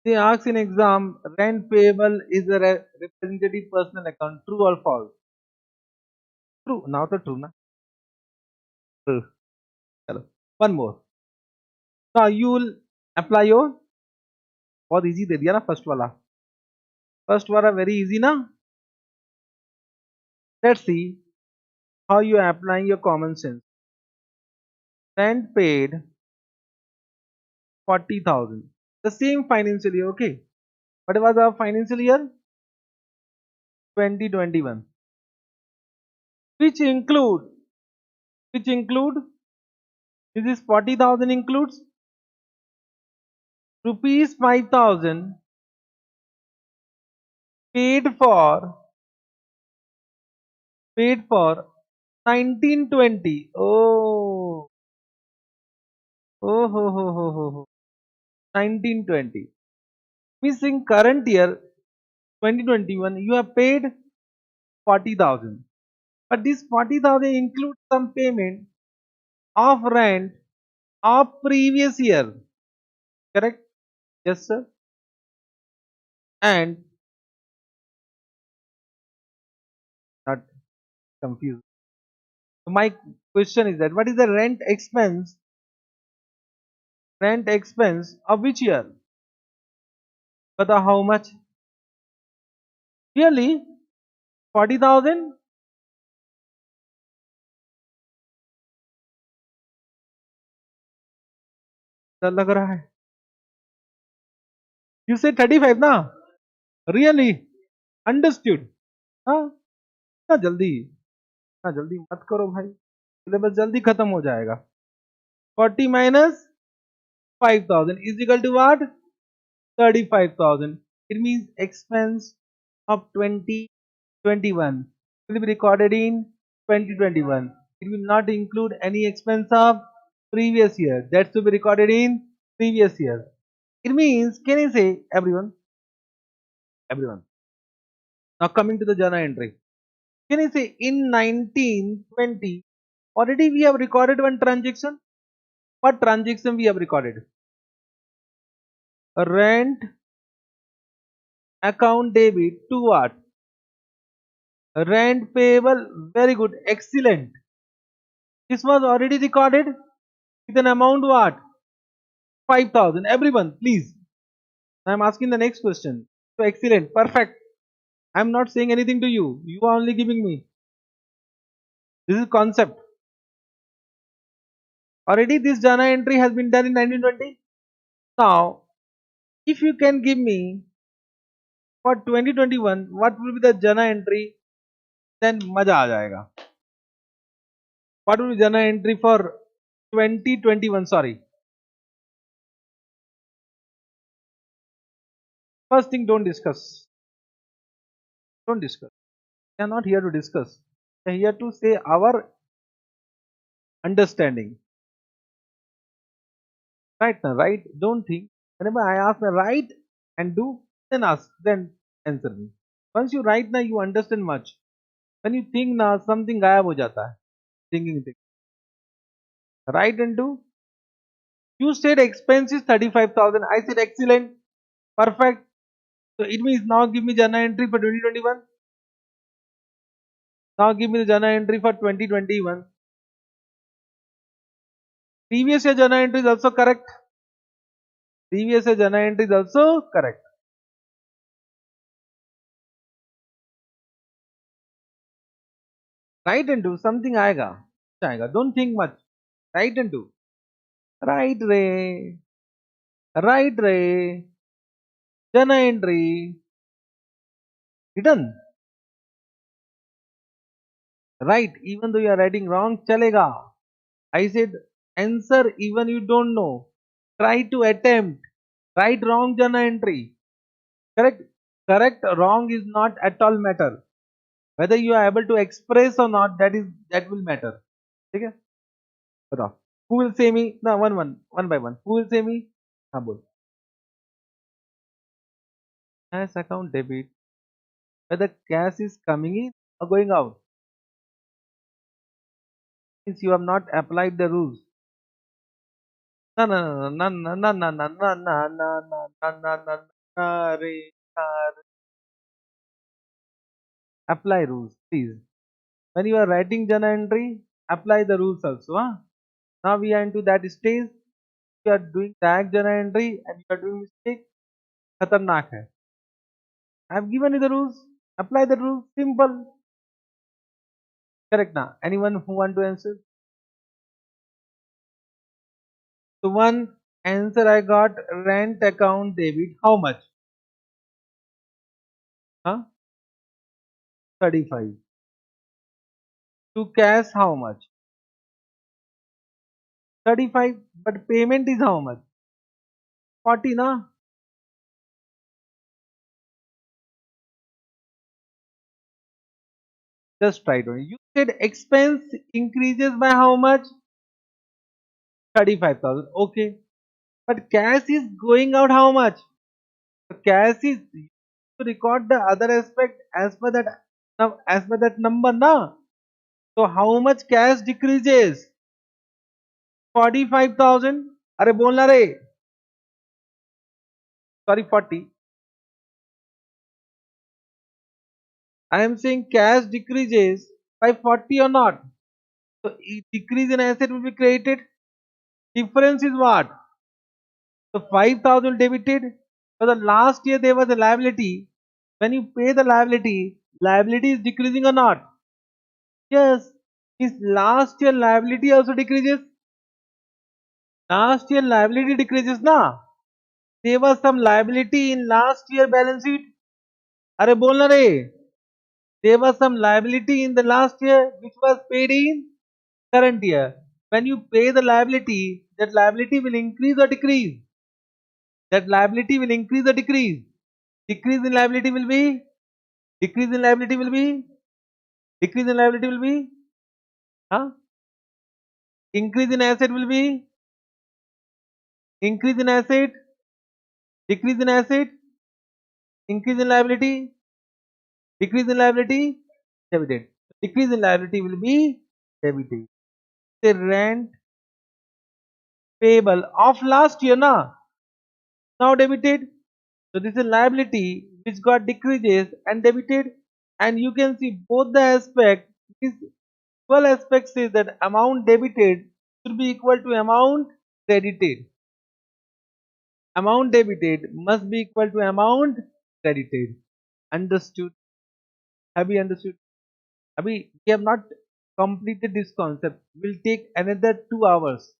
They ask in exam, rent payable is a representative personal account. True or false? True. Now the true na. True. चलो. One more. Now you will apply your. बहुत easy दे दिया ना first वाला. First वाला very easy ना. Let's see how you are applying your common sense. Rent paid 40,000. The same financial year, okay. What was our financial year? 2021. Which include, which include, this is 40,000 includes rupees 5,000 paid for 1920. Oh, 1920. Means in current year 2021 you have paid 40,000. But this 40,000 includes some payment of rent of previous year. Correct? Yes, sir. And not confused. So my question is that what is the rent expense? Rent expense of which year? But how much? Really? 40,000? डर लग रहा है. You said 35 ना? Really? Understood? हाँ? इतना जल्दी? इतना जल्दी मत करो भाई. सिलेबस जल्दी खत्म हो जाएगा. 40 minus 5,000 is equal to what? 35,000. It means expense of 2021 will be recorded in 2021. It will not include any expense of previous year. That should be recorded in previous year. It means, can I say everyone? Everyone. Now coming to the journal entry. Can I say in 1920 already we have recorded one transaction? What transaction we have recorded? Rent account debit to what? Rent payable. Very good. Excellent. This was already recorded with an amount what? 5,000. Everyone, please. I am asking the next question. So excellent. Perfect. I am not saying anything to you. You are only giving me. This is concept. Already this journal entry has been done in 1920. Now, if you can give me for 2021, what will be the journal entry? Then मजा आ जाएगा. What will be journal entry for 2021? Sorry. First thing, don't discuss. Don't discuss. We are not here to discuss. We are here to say our understanding. Right now, right? Don't think. Whenever I ask, write and do, then ask, then answer me. Once you write now, you understand much. When you think now, something गायब हो जाता है. Thinking thing. Write and do. You said expense is 35,000. I said excellent. Perfect. So it means now give me journal entry for 2021. Now give me the journal entry for 2021. Previous year journal entry is also correct. Previous year journal entry is also correct. Write and do. Something आएगा. आएगा. Don't think much. Write and do. Right ray. Right ray. Journal entry. Written. Right. Even though you are writing wrong, chalega. I said answer even you don't know. Try to attempt. Write wrong journal entry. Correct. Correct. Wrong is not at all matter. Whether you are able to express or not, that will matter. Okay? बताओ. Who will say me? No, one by one. Who will say me? हाँ बोल. Cash account debit. Whether cash is coming in or going out. Means you have not applied the rules. No, no, no, no, no, no, no, no, no, no, no, no, no, no, no, no, re, re. Apply rules, please. When you are writing journal entry, apply the rules also. Huh? Now we are into that stage. You are doing tag journal entry and you are doing mistake. खतरनाक है. I have given you the rules. Apply the rules. Simple. Correct now. Anyone who want to answer? So one answer I got, rent account debit. How much? Huh? 35. To cash how much? 35. But payment is how much? 40 na? Just try to. You said expense increases by how much? 35,000. Okay. But cash is going out how much? Cash is to record the other aspect as per that, as per that number na. So how much cash decreases? 45,000. अरे बोलना रे. Sorry, 40. I am saying cash decreases by 40 or not. So decrease in asset will be created. Difference is what? So 5,000 debited. So the last year there was a liability. When you pay the liability is decreasing or not? Yes. Is last year liability also decreases? Last year liability decreases na? There was some liability in last year balance sheet. अरे बोलना रे. There was some liability in the last year which was paid in current year. When you pay the liability, that liability will increase or decrease? That liability will increase or decrease? Decrease in liability will be? Decrease in liability will be? Decrease in liability will be? Huh? Increase in asset will be? Increase in asset? Decrease in asset? Increase in liability? Decrease in liability? Debited. Decrease in liability will be debited. The rent payable of last year now debited. So this is liability which got decreases and debited, and you can see both the aspect. This equal aspect says that amount debited should be equal to amount credited. Amount debited must be equal to amount credited. Understood? Have you understood? Abhi, we have not completed this concept. Will take another 2 hours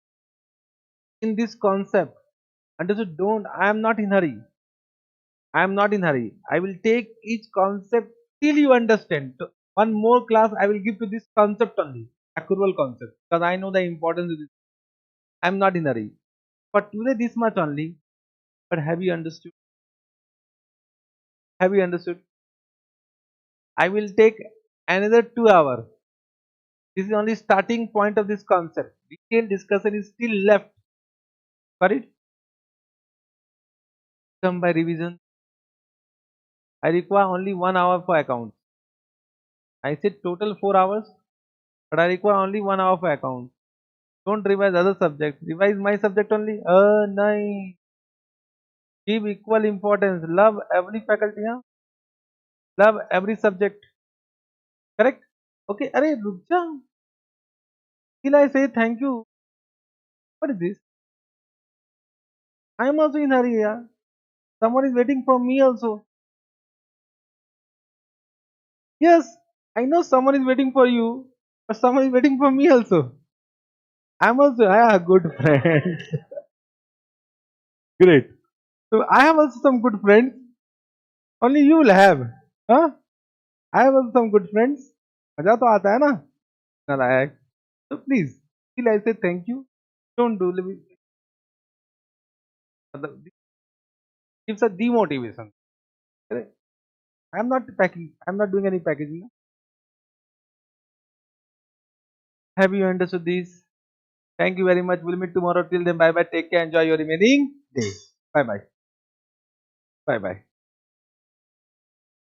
in this concept. Understood? Don't. I am not in hurry. I am not in hurry. I will take each concept till you understand. So one more class I will give to this concept only, accrual concept, because I know the importance of this. I am not in hurry. For today, this much only. But have you understood? Have you understood? I will take another 2 hours. This is only starting point of this concept. Detailed discussion is still left for it. Come by revision. I require only 1 hour for accounts. I said total 4 hours, but I require only 1 hour for accounts. Don't revise other subjects. Revise my subject only. Nice. Give equal importance. Love every faculty. Huh? Love every subject. Correct? Okay. Arey, रुक जा. Till I say thank you. What is this? I am also in hurry. Yeah. Someone is waiting for me also. Yes. I know someone is waiting for you, but someone is waiting for me also. I am also. Good friends. Great. So I have also some good friends. Only you will have. Huh? I have also some good friends. मजा तो आता है ना नालायक. So please, still I say thank you. Don't do मतलब gives a demotivation. Correct? I am not packing. I am not doing any packaging. Have you understood this? Thank you very much. We'll meet tomorrow. Till then, bye bye. Take care. Enjoy your remaining day. Bye bye. Bye bye.